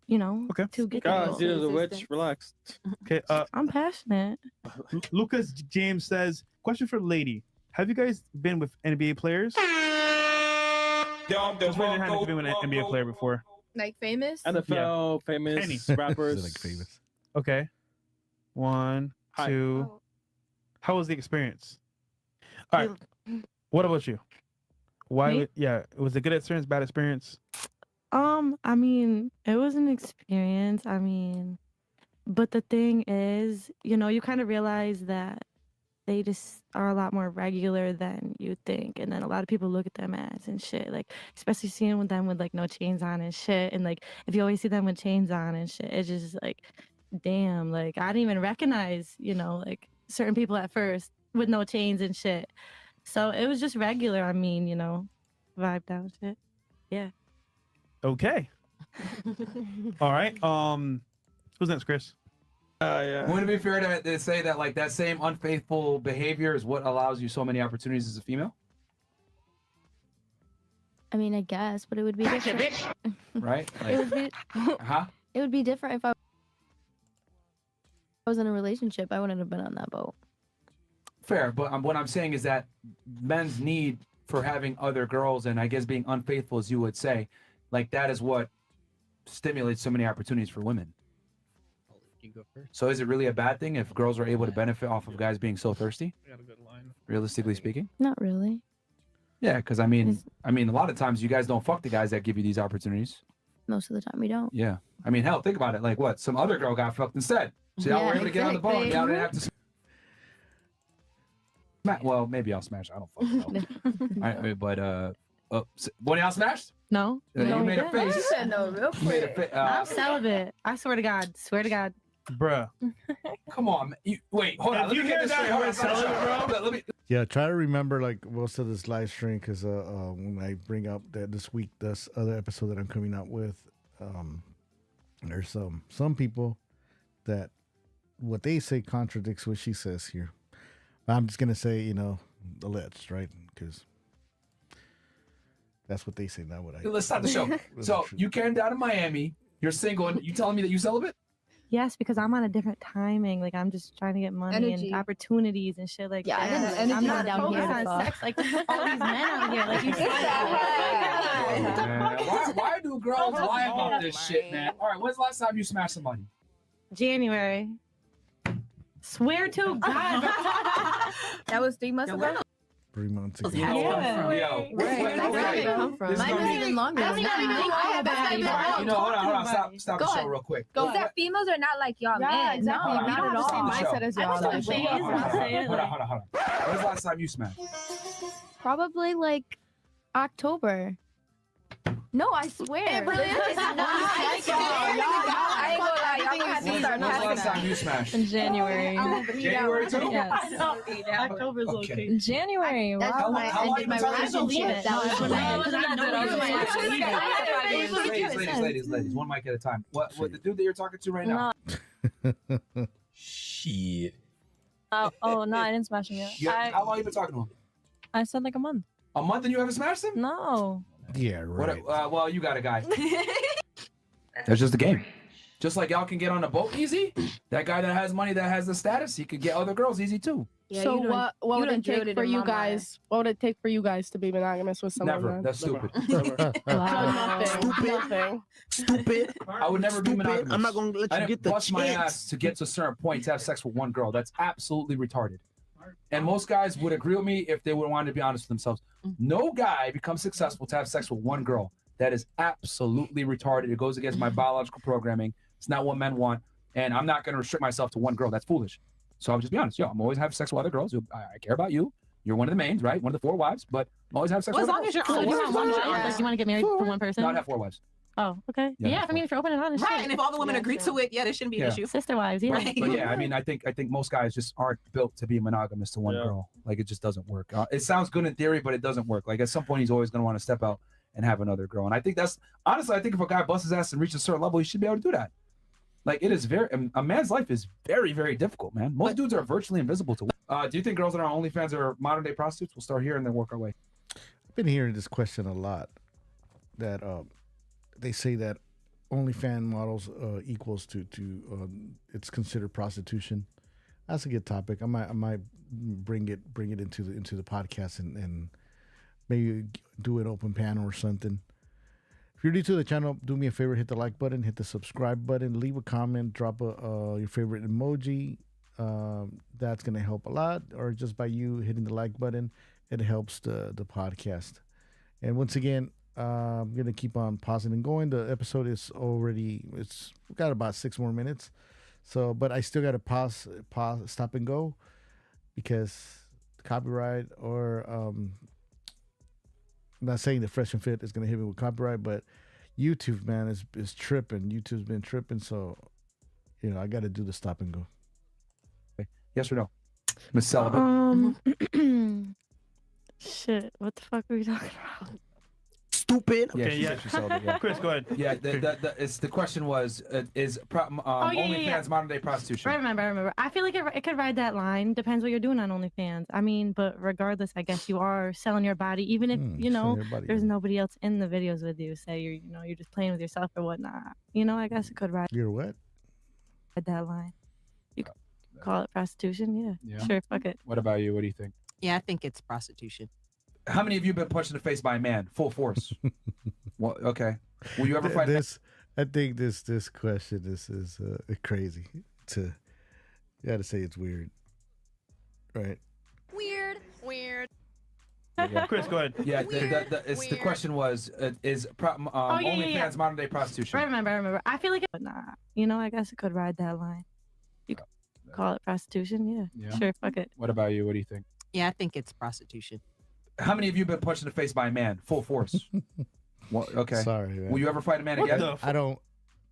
S5: to get
S12: God,
S5: that.
S12: Xenia the Witch, relax.
S3: Okay.
S5: I'm passionate.
S3: Lucas James says, question for the lady. Have you guys been with NBA players? Just raise your hand if you've been with an NBA player before.
S6: Like famous?
S12: NFL, famous
S3: Any.
S12: rappers.
S1: Like famous.
S3: Okay. 1,
S12: Hi.
S3: 2. How was the experience? All right. What about you? Why?
S5: Me?
S3: Was it a good experience, bad experience?
S5: I mean, it was an experience. I mean, but the thing is, you kind of realize that they just are a lot more regular than you think. And then a lot of people look at them as and shit, like, especially seeing with them with like no chains on and shit. And like, if you always see them with chains on and shit, it's just like, damn, like, I didn't even recognize, like certain people at first with no chains and shit. So it was just regular. I mean, vibed out shit. Yeah.
S3: Okay. All right. Who's next, Chris?
S12: Yeah.
S2: Wouldn't it be fair to say that like that same unfaithful behavior is what allows you so many opportunities as a female?
S14: I mean, I guess, but it would be different.
S2: Right?
S14: It would be.
S2: Huh?
S14: It would be different if I was in a relationship. I wouldn't have been on that boat.
S2: Fair, but what I'm saying is that men's need for having other girls and I guess being unfaithful, as you would say, like that is what stimulates so many opportunities for women.
S12: You go first.
S2: So is it really a bad thing if girls are able to benefit off of guys being so thirsty?
S12: Got a good line.
S2: Realistically speaking?
S14: Not really.
S2: Yeah, because I mean, a lot of times you guys don't fuck the guys that give you these opportunities.
S14: Most of the time, we don't.
S2: Yeah. I mean, hell, think about it. Like what? Some other girl got fucked instead. So y'all
S14: Yeah,
S2: were able to get on the boat.
S14: exactly.
S2: Y'all didn't have to smash. Well, maybe I'll smash. I don't fucking know. All right, but one of y'all smashed?
S5: No.
S2: You made a face.
S7: You said no real
S2: You made a
S7: quick.
S5: I'm celibate. I swear to God. Swear to God.
S3: Bruh.
S2: Come on, man. Wait, hold on. Let
S3: If you
S2: me get
S3: hear
S2: this
S3: that,
S2: straight. Hold
S3: you're
S2: on,
S3: celibate, bro.
S2: Let me.
S1: Yeah, try to remember like most of this live stream because when I bring up that this week, this other episode that I'm coming out with, there's some people that what they say contradicts what she says here. But I'm just gonna say, alleged, right? Because that's what they say, not what I.
S2: Let's start the show. So you came down to Miami. You're single, and you telling me that you celibate?
S5: Yes, because I'm on a different timing. Like I'm just trying to get money
S7: Energy.
S5: and opportunities and shit like
S14: Yeah, I
S5: that.
S14: didn't
S5: I'm not
S14: down here
S5: focused
S14: to
S5: on
S14: fuck.
S5: sex like all these men out here. Like you said.
S2: Why do girls lie about this shit, man? All right, when's the last time you smashed somebody?
S5: January. Swear to God.
S7: That was 3 months ago.
S1: 3 months ago.
S2: You know what?
S5: Yeah.
S2: Yo,
S14: Where did it come from?
S2: This
S14: Mine
S2: gonna
S14: was
S2: be-
S14: even longer than that.
S2: You know, hold on. Stop the
S7: Go
S2: show
S7: ahead.
S2: real quick.
S7: Is that females are not like y'all
S6: Yeah,
S7: men?
S6: exactly.
S7: No,
S6: We
S7: not
S6: don't
S7: at
S6: have the same
S7: all.
S6: mindset as
S5: I
S6: y'all.
S5: just
S6: Like,
S5: don't say it.
S2: Hold on. When's the last time you smashed?
S14: Probably like October. No, I swear.
S6: really is.
S14: It's not.
S7: I ain't gonna lie, y'all gonna have to start
S2: When's the last
S7: laughing.
S2: time you smashed?
S5: In January.
S2: January too?
S5: Yes. October's okay.
S14: January. Wow.
S2: How long
S14: I
S2: you
S14: ended my
S2: been telling us some
S14: relationship.
S2: shit?
S14: That was when I
S5: Because I know
S2: Ladies, one mic at a time. What the dude that you're talking to right now?
S15: Shit.
S11: Oh no, I didn't smash him yet.
S2: How long you been talking to him?
S11: I said like a month.
S2: A month and you haven't smashed him?
S11: No.
S1: Yeah, right.
S2: Well, you got a guy. That's just the game. Just like y'all can get on a boat easy, that guy that has money, that has the status, he could get other girls easy too.
S7: Yeah,
S6: So
S7: you done-
S6: what
S7: you
S6: would
S7: done
S6: it
S7: drilled
S6: take
S7: it
S6: for
S7: in
S6: you
S7: my mind.
S6: guys? What would it take for you guys to be monogamous with someone?
S2: Never.
S6: then?
S2: That's stupid.
S6: Nothing.
S9: Stupid.
S2: I would never be
S9: Stupid.
S2: monogamous.
S9: I'm not gonna let
S2: I
S9: you
S2: didn't
S9: get the
S2: bust my
S9: chance.
S2: ass to get to a certain point to have sex with one girl. That's absolutely retarded. And most guys would agree with me if they would want to be honest with themselves. No guy becomes successful to have sex with one girl. That is absolutely retarded. It goes against my biological programming. It's not what men want. And I'm not going to restrict myself to one girl. That's foolish. So I'll just be honest. Yo, I'm always having sex with other girls. I care about you. You're one of the mains, right? One of the 4 wives. But I'm always having sex
S13: Well,
S2: with
S13: as
S2: other
S13: long as
S2: girls.
S13: you're honest.
S5: you want one
S13: Yeah.
S5: wife? Like, you want to get married to one person?
S2: No, I'd have 4 wives.
S5: Oh, okay.
S2: Yeah,
S5: Yeah, I mean, if you're open and honest.
S13: Right,
S5: shit.
S13: and if all the women agree to it, yeah, there shouldn't be an
S2: Yeah.
S13: issue.
S5: Sister wives, yeah.
S13: Right.
S2: But yeah, I mean, I think most guys just aren't built to be monogamous to one girl. Like, it just doesn't work. It sounds good in theory, but it doesn't work. Like, at some point, he's always going to want to step out and have another girl. And I think that's honestly, I think if a guy busts his ass and reaches a certain level, he should be able to do that. Like, it is a man's life is very, very difficult, man. Most dudes are virtually invisible to. Do you think girls that are on OnlyFans are modern day prostitutes? We'll start here and then work our way.
S1: I've been hearing this question a lot. That they say that OnlyFans models equals to it's considered prostitution. That's a good topic. I might bring it into the podcast and maybe do an open panel or something. If you're new to the channel, do me a favor, hit the like button, hit the subscribe button, leave a comment, drop your favorite emoji. That's gonna help a lot. Or just by you hitting the like button, it helps the podcast. And once again, I'm gonna keep on pausing and going. The episode is already we got about 6 more minutes. So, but I still gotta pause, stop and go because copyright or I'm not saying that Fresh and Fit is gonna hit me with copyright, but YouTube, man, is tripping. YouTube's been tripping, so I gotta do the stop and go.
S2: Yes or no, Miss Sullivan?
S5: Shit, what the fuck are we talking about?
S9: Stupid.
S3: Okay, yeah. Chris, go ahead.
S2: Yeah, the question was, is OnlyFans modern day prostitution?
S5: I remember. I feel like it could ride that line. Depends what you're doing on OnlyFans. I mean, but regardless, I guess you are selling your body, even if
S1: selling your body,
S5: there's nobody else in the videos with you. Say you're just playing with yourself or whatnot. I guess it could ride.
S1: You're what?
S5: Ride that line. You could call it prostitution.
S2: Yeah.
S5: Sure. Fuck it.
S2: What about you? What do you think?
S13: Yeah, I think it's prostitution.
S2: How many of you have been punched in the face by a man, full force? Well, okay. Will you ever fight?
S1: I think this question is crazy. You got to say it's weird, right?
S14: Weird.
S2: Chris, go ahead. Yeah, the question was, is OnlyFans modern day prostitution?
S5: I remember. I feel like it, whatnot. I guess it could ride that line. You could call it prostitution. Yeah. Sure. Fuck it.
S2: What about you? What do you think?
S13: Yeah, I think it's prostitution.
S2: How many of you have been punched in the face by a man, full force? Well, okay.
S1: Sorry, man.
S2: Will you ever fight a man again?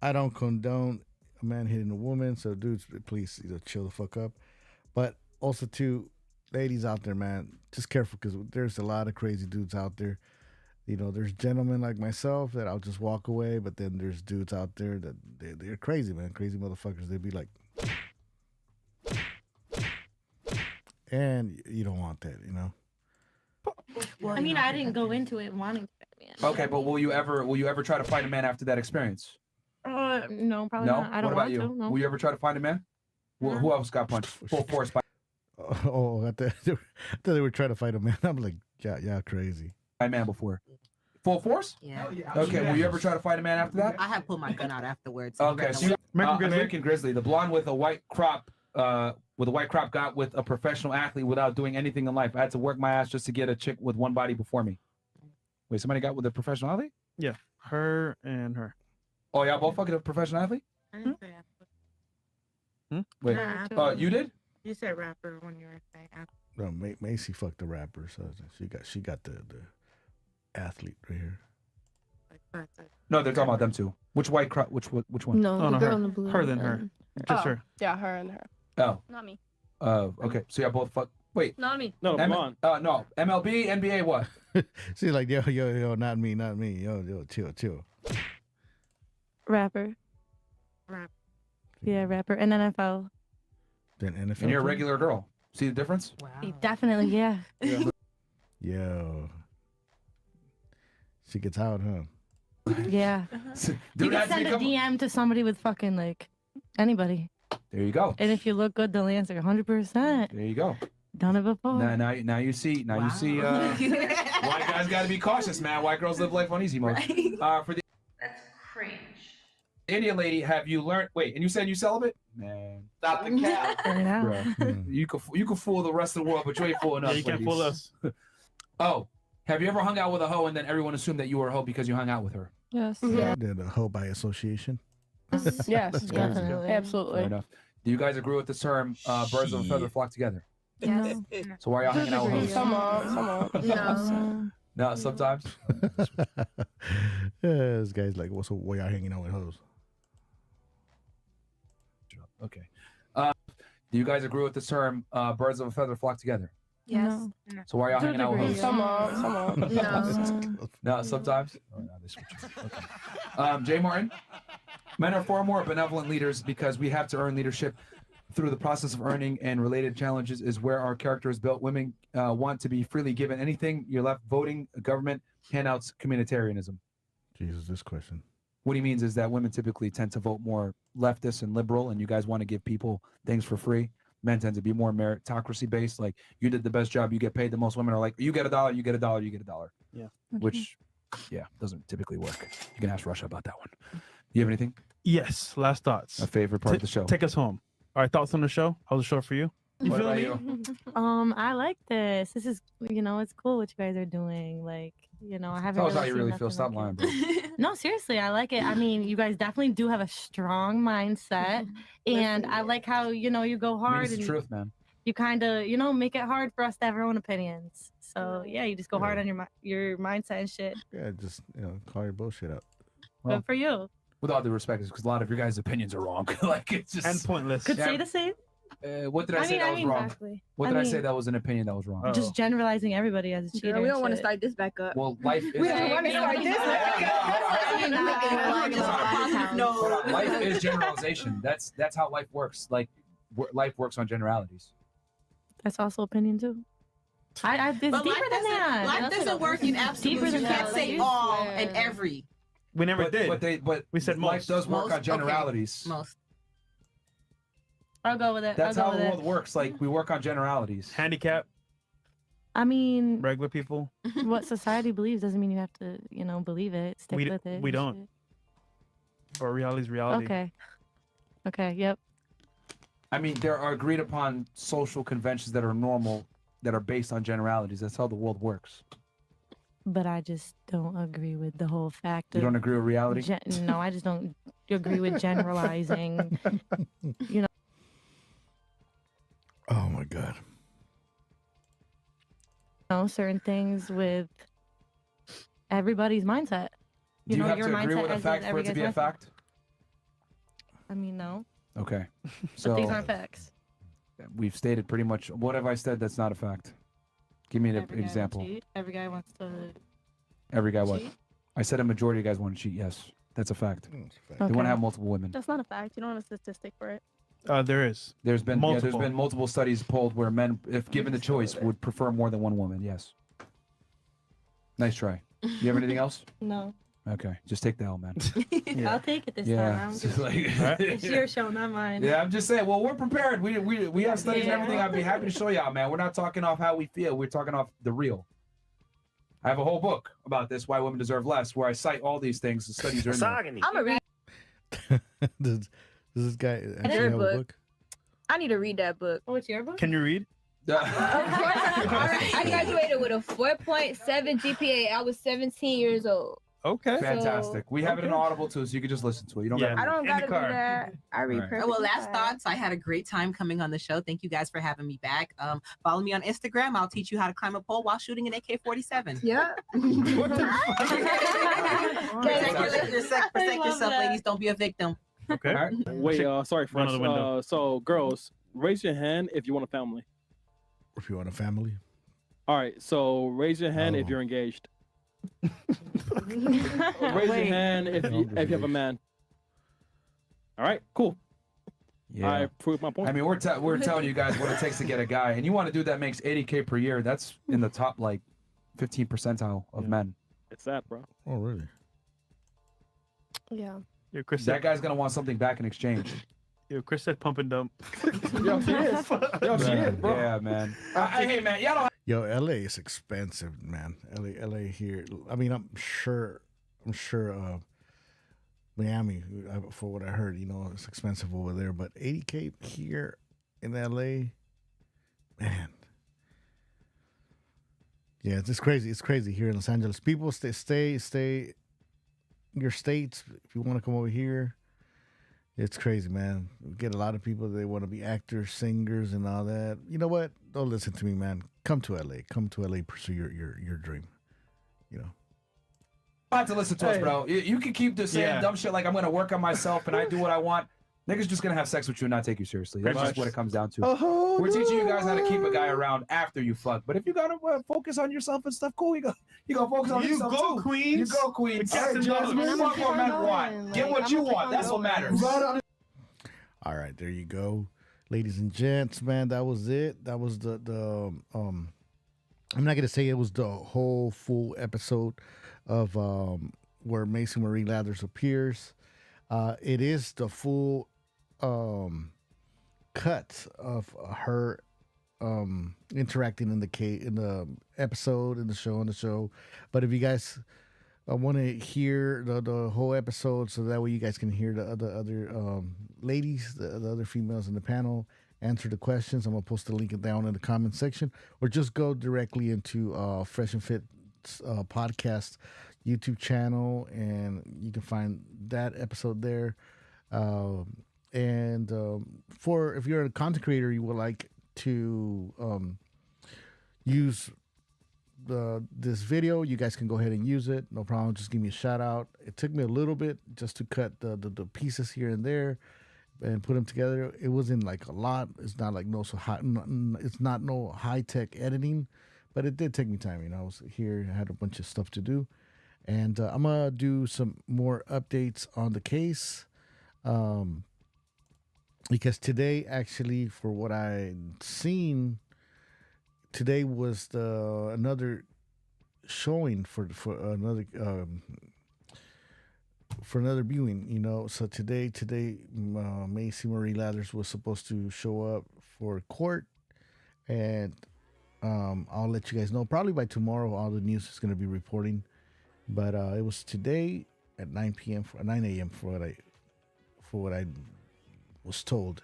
S1: I don't condone a man hitting a woman. So dudes, please chill the fuck up. But also too, ladies out there, man, just careful because there's a lot of crazy dudes out there. There's gentlemen like myself that I'll just walk away, but then there's dudes out there that they're crazy, man, crazy motherfuckers. They'd be like, and you don't want that,
S5: I mean, I didn't go into it wanting to fight a man.
S2: Okay, but will you ever try to fight a man after that experience?
S5: No, probably
S2: No.
S5: not. I don't
S2: What about
S5: want
S2: you?
S5: to. No.
S2: Will you ever try to find a man? Who else got punched? Full force by
S1: I thought they were trying to fight a man. I'm like, yeah, crazy.
S2: a man before. Full force?
S13: Yeah.
S2: Okay, will you ever try to fight a man after that?
S13: I have pulled my gun out afterwards.
S2: Okay, so American Grizzly, the blonde with a white crop, got with a professional athlete without doing anything in life. I had to work my ass just to get a chick with one body before me. Wait, somebody got with a professional athlete?
S3: Yeah, her and her.
S2: Oh, y'all both fucking a professional athlete? Wait, you did?
S8: You said rapper when you were saying athlete.
S1: No, Maecee fucked the rapper, so she got the athlete right here.
S2: No, they're talking about them two. Which white crop? Which one?
S14: No, the girl
S3: her.
S14: in the blue.
S3: Her than her. Just her.
S6: Yeah, her and her.
S2: Oh.
S11: Not me.
S2: Okay. So y'all both fuck. Wait.
S11: Not me.
S12: No, come on.
S2: No. MLB, NBA, what?
S1: She's like, yo, not me. Yo, chill.
S5: Rapper. Yeah, rapper. And NFL.
S1: Then NFL.
S2: And you're a regular girl. See the difference?
S13: Wow.
S5: Definitely, yeah.
S1: Yo. She gets out, huh?
S5: Yeah.
S2: Do
S5: You
S2: that
S5: can
S2: to
S5: send a
S2: become.
S5: DM to somebody with fucking like anybody,
S2: There you go.
S5: and if you look good, they'll answer 100%.
S2: There you go.
S5: Done it before.
S2: Now you see. White guys got to be cautious, man. White girls live life on easy mode. For the
S15: That's cringe.
S2: Indian lady, have you learned? Wait, and you said you celibate? Man, stop the cap. Bro. You can fool the rest of the world, but you ain't fooling us.
S3: Yeah, you can't fool
S2: ladies. Oh, have you ever hung out with a hoe and then everyone assumed that you were a hoe because you hung out with her?
S6: Yes.
S1: Then a hoe by association.
S6: Yes,
S2: Definitely.
S6: absolutely.
S2: Fair enough. Do you guys agree with the term birds of a feather flock together?
S5: Yes.
S2: So why are y'all hanging out with hoes?
S6: Come on.
S5: No.
S2: No, sometimes.
S1: This guy's like, what's up? Why y'all hanging out with hoes?
S2: Okay. Do you guys agree with the term birds of a feather flock together?
S5: Yes.
S2: So why are y'all hanging out with hoes?
S6: Come on.
S5: No.
S2: No, sometimes. Oh, no, they switch it. Okay. Jay Martin, men are far more benevolent leaders because we have to earn leadership through the process of earning, and related challenges is where our character is built. Women want to be freely given anything. You're left voting, government, handouts, communitarianism.
S1: Jesus, this question.
S2: What he means is that women typically tend to vote more leftist and liberal, and you guys want to give people things for free. Men tend to be more meritocracy based. Like, you did the best job, you get paid the most. Women are like, you get $1, you get $1, you get $1.
S3: Yeah.
S2: Which, doesn't typically work. You can ask Russia about that one. You have anything?
S3: Yes. Last thoughts.
S2: A favorite part of the show.
S3: Take us home. All right. Thoughts on the show? How's the show for you? You
S2: What
S3: feel
S2: about
S3: me?
S2: you?
S5: I like this. This is, it's cool what you guys are doing. Like, I haven't.
S2: Tell us how
S5: really
S2: you
S5: seen
S2: really feel.
S5: nothing
S2: Stop
S5: like
S2: lying, bro.
S5: No, seriously, I like it. I mean, you guys definitely do have a strong mindset, and I like how you go
S2: I mean,
S5: hard
S2: it's the
S5: and
S2: truth, man.
S5: you kind of make it hard for us to have our own opinions. So yeah, you just go hard on your mindset and shit.
S1: Yeah, just call your bullshit out.
S2: Well,
S5: Good for you.
S2: with all due respect, because a lot of your guys' opinions are wrong. Like, it's just
S3: And pointless.
S5: Could say the same.
S2: What did I say that was wrong?
S5: Exactly.
S2: What did I say that was an opinion that was wrong?
S5: Just generalizing everybody as a cheater.
S7: Girl, we don't
S5: and
S7: want to
S5: shit.
S7: start this back up.
S2: Well, life is.
S7: We don't want to start this back up.
S2: Hold on. Life is generalization. That's how life works. Like, life works on generalities.
S5: That's also opinion too. It's deeper
S13: But
S5: than
S13: life doesn't,
S5: that.
S13: life doesn't work in absolutes.
S5: Deeper
S13: You
S5: than
S13: can't
S5: that.
S13: say all and every.
S3: We never did.
S2: But
S3: we said
S2: life
S3: most.
S2: does work
S13: Most?
S2: on
S13: Okay.
S2: generalities.
S13: Most.
S5: I'll go with it.
S2: That's
S5: I'll
S2: how
S5: go
S2: the
S5: with
S2: world works. Like, we work on generalities.
S3: Handicap,
S5: I mean,
S3: regular people.
S5: what society believes doesn't mean you have to, believe it. Stick
S3: We,
S5: with it.
S3: we
S5: and
S3: don't. Or reality's reality.
S5: shit. Okay. Yep.
S2: I mean, there are agreed upon social conventions that are normal, that are based on generalities. That's how the world works.
S5: But I just don't agree with the whole fact
S2: You
S5: of.
S2: don't agree with reality?
S5: No, I just don't agree with generalizing.
S1: Oh my God.
S5: Certain things with everybody's mindset.
S2: Do you have
S5: your
S2: to agree
S5: mindset
S2: with a
S5: as
S2: fact
S5: is
S2: for it to
S5: every
S2: be a
S5: guy's mindset.
S2: fact?
S5: I mean, no.
S2: Okay.
S5: But
S2: So
S5: these aren't facts.
S2: we've stated pretty much. What have I said that's not a fact? Give me an
S5: Every guy will
S2: example.
S5: cheat. Every guy wants to.
S2: Every guy what?
S5: cheat.
S2: I said a majority of guys want to cheat. Yes, that's a fact. They want
S5: Okay.
S2: to have multiple women.
S11: That's not a fact. You don't have a statistic for it.
S3: There is.
S2: There's been there's
S3: multiple.
S2: been multiple studies polled where men, if given the choice, would prefer more than one woman. Yes. Nice try. You have anything else?
S5: No.
S2: Okay, just take the L, man.
S5: I'll take it this
S2: Yeah.
S5: time. I don't
S2: It's
S5: give
S2: just
S5: a-
S2: like-
S5: it's your show, not mine.
S2: Yeah, I'm just saying. Well, we're prepared. We have studies and everything. I'd be happy to show y'all, man. We're not talking off how we feel. We're talking off the real. I have a whole book about this, Why Women Deserve Less, where I cite all these things. The studies are in there.
S7: I'm a read.
S1: Does this guy actually
S7: Your
S1: have a
S7: book.
S1: book?
S7: I need to read that book.
S5: Oh, it's your book?
S3: Can you read?
S7: I graduated with a 4.7 GPA. I was 17 years old.
S3: Okay.
S2: Fantastic. We have it in
S3: Okay.
S2: Audible too, so you can just listen to it. You don't
S3: Yeah.
S2: gotta
S7: I don't
S3: In the
S7: gotta do
S3: car.
S7: that. I read
S2: Right.
S7: perfectly
S13: Well, last
S7: fine.
S13: thoughts. I had a great time coming on the show. Thank you guys for having me back. Follow me on Instagram. I'll teach you how to climb a pole while shooting an AK-47.
S7: Yeah.
S13: Protect yourself, ladies. Don't be a victim.
S3: Okay.
S2: All right.
S12: Wait, sorry,
S3: Run out
S12: friends.
S3: the window.
S12: So, girls, raise your hand if you want a family.
S1: If you want a family.
S12: All right, so raise your hand if
S1: Oh.
S12: you're engaged. Raise your hand if you have a man. All right, cool.
S2: Yeah.
S12: I proved my point.
S2: I mean, we're telling you guys what it takes to get a guy, and you want to do that makes $80K per year. That's in the top like 15 percentile of men.
S12: It's that, bro.
S1: Oh, really?
S6: Yeah.
S3: Yo, Chris
S2: That
S3: said,
S2: guy's gonna want something back in exchange.
S3: yo, Chris said pump and dump.
S12: Yo, she is. Yo, she is, bro.
S2: Yeah, man. Hey, man, y'all don't.
S1: Yo, LA is expensive, man. LA here. I mean, I'm sure Miami, for what I heard, it's expensive over there, but $80K here in LA, man. Yeah, it's crazy. It's crazy here in Los Angeles. People stay in your states. If you want to come over here, it's crazy, man. We get a lot of people, they want to be actors, singers, and all that. You know what? Don't listen to me, man. Come to LA. Come to LA, pursue your dream.
S2: Not to listen to us, bro. You can keep just saying dumb shit like I'm gonna work on myself and I do what I want. Niggas just gonna have sex with you and not take you seriously. That's just what it comes down to. We're teaching you guys how to keep a guy around after you fuck. But if you gotta focus on yourself and stuff, cool. You go focus on yourself too.
S3: Queens.
S2: You go, Queens.
S3: All right,
S2: Jasmine, fuck what men want. Get what you want. That's what matters.
S1: All right, there you go, ladies and gents, man. That was it. That was the I'm not gonna say it was the whole full episode of where Maecee Marie Lathers appears. It is the full cut of her interacting in the episode, in the show. But if you guys want to hear the whole episode, so that way you guys can hear the other ladies, the other females in the panel answer the questions, I'm gonna post the link down in the comment section, or just go directly into Fresh and Fit podcast YouTube channel, and you can find that episode there. And for if you're a content creator, you would like to use this video, you guys can go ahead and use it. No problem. Just give me a shout out. It took me a little bit just to cut the pieces here and there and put them together. It wasn't like a lot. It's not like it's not no high tech editing, but it did take me time. I was here, I had a bunch of stuff to do. And I'm going to do some more updates on the case. Because today, actually, for what I'd seen, today was another showing for another viewing. So today, Maecee Marie Lathers was supposed to show up for court, and I'll let you guys know. Probably by tomorrow, all the news is going to be reporting. But it was today at 9 a.m. for what I was told,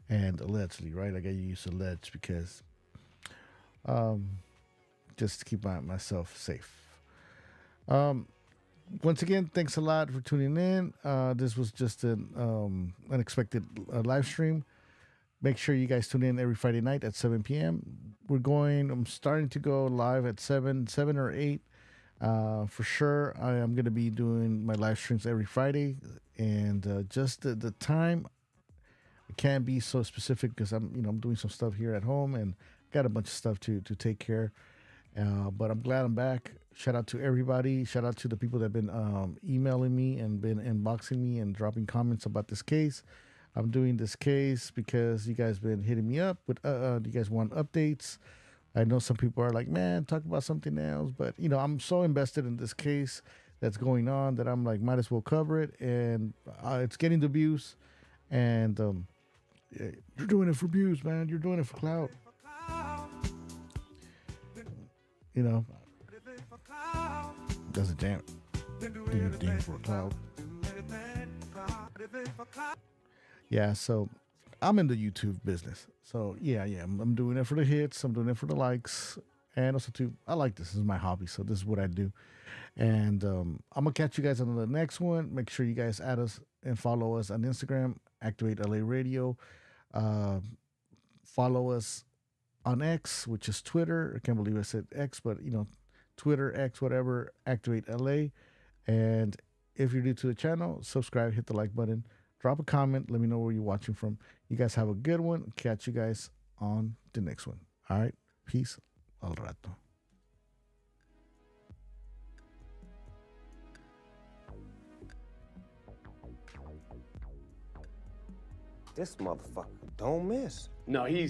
S1: and allegedly, right? I got to use alleged because just to keep myself safe. Once again, thanks a lot for tuning in. This was just an unexpected live stream. Make sure you guys tune in every Friday night at 7 p.m. I'm starting to go live at 7 or 8. For sure, I am going to be doing my live streams every Friday, and just the time, I can't be so specific because I'm doing some stuff here at home and got a bunch of stuff to take care. But I'm glad I'm back. Shout out to everybody. Shout out to the people that have been emailing me and been inboxing me and dropping comments about this case. I'm doing this case because you guys been hitting me up with you guys want updates. I know some people are like, man, talk about something else. But, I'm so invested in this case that's going on that I'm like, might as well cover it. And it's getting the views. And you're doing it for views, man. You're doing it for clout. Doesn't damn it. Do your thing for clout. Yeah, so I'm in the YouTube business. So yeah, I'm doing it for the hits. I'm doing it for the likes. And also too, I like this. This is my hobby. So this is what I do. And I'm going to catch you guys on the next one. Make sure you guys add us and follow us on Instagram, Activate LA Radio. Follow us on X, which is Twitter. I can't believe I said X, but Twitter, X, whatever, Activate LA. And if you're new to the channel, subscribe, hit the like button. Drop a comment. Let me know where you're watching from. You guys have a good one. Catch you guys on the next one. All right. Peace. Al rato.
S15: This motherfucker don't miss.
S16: No, he's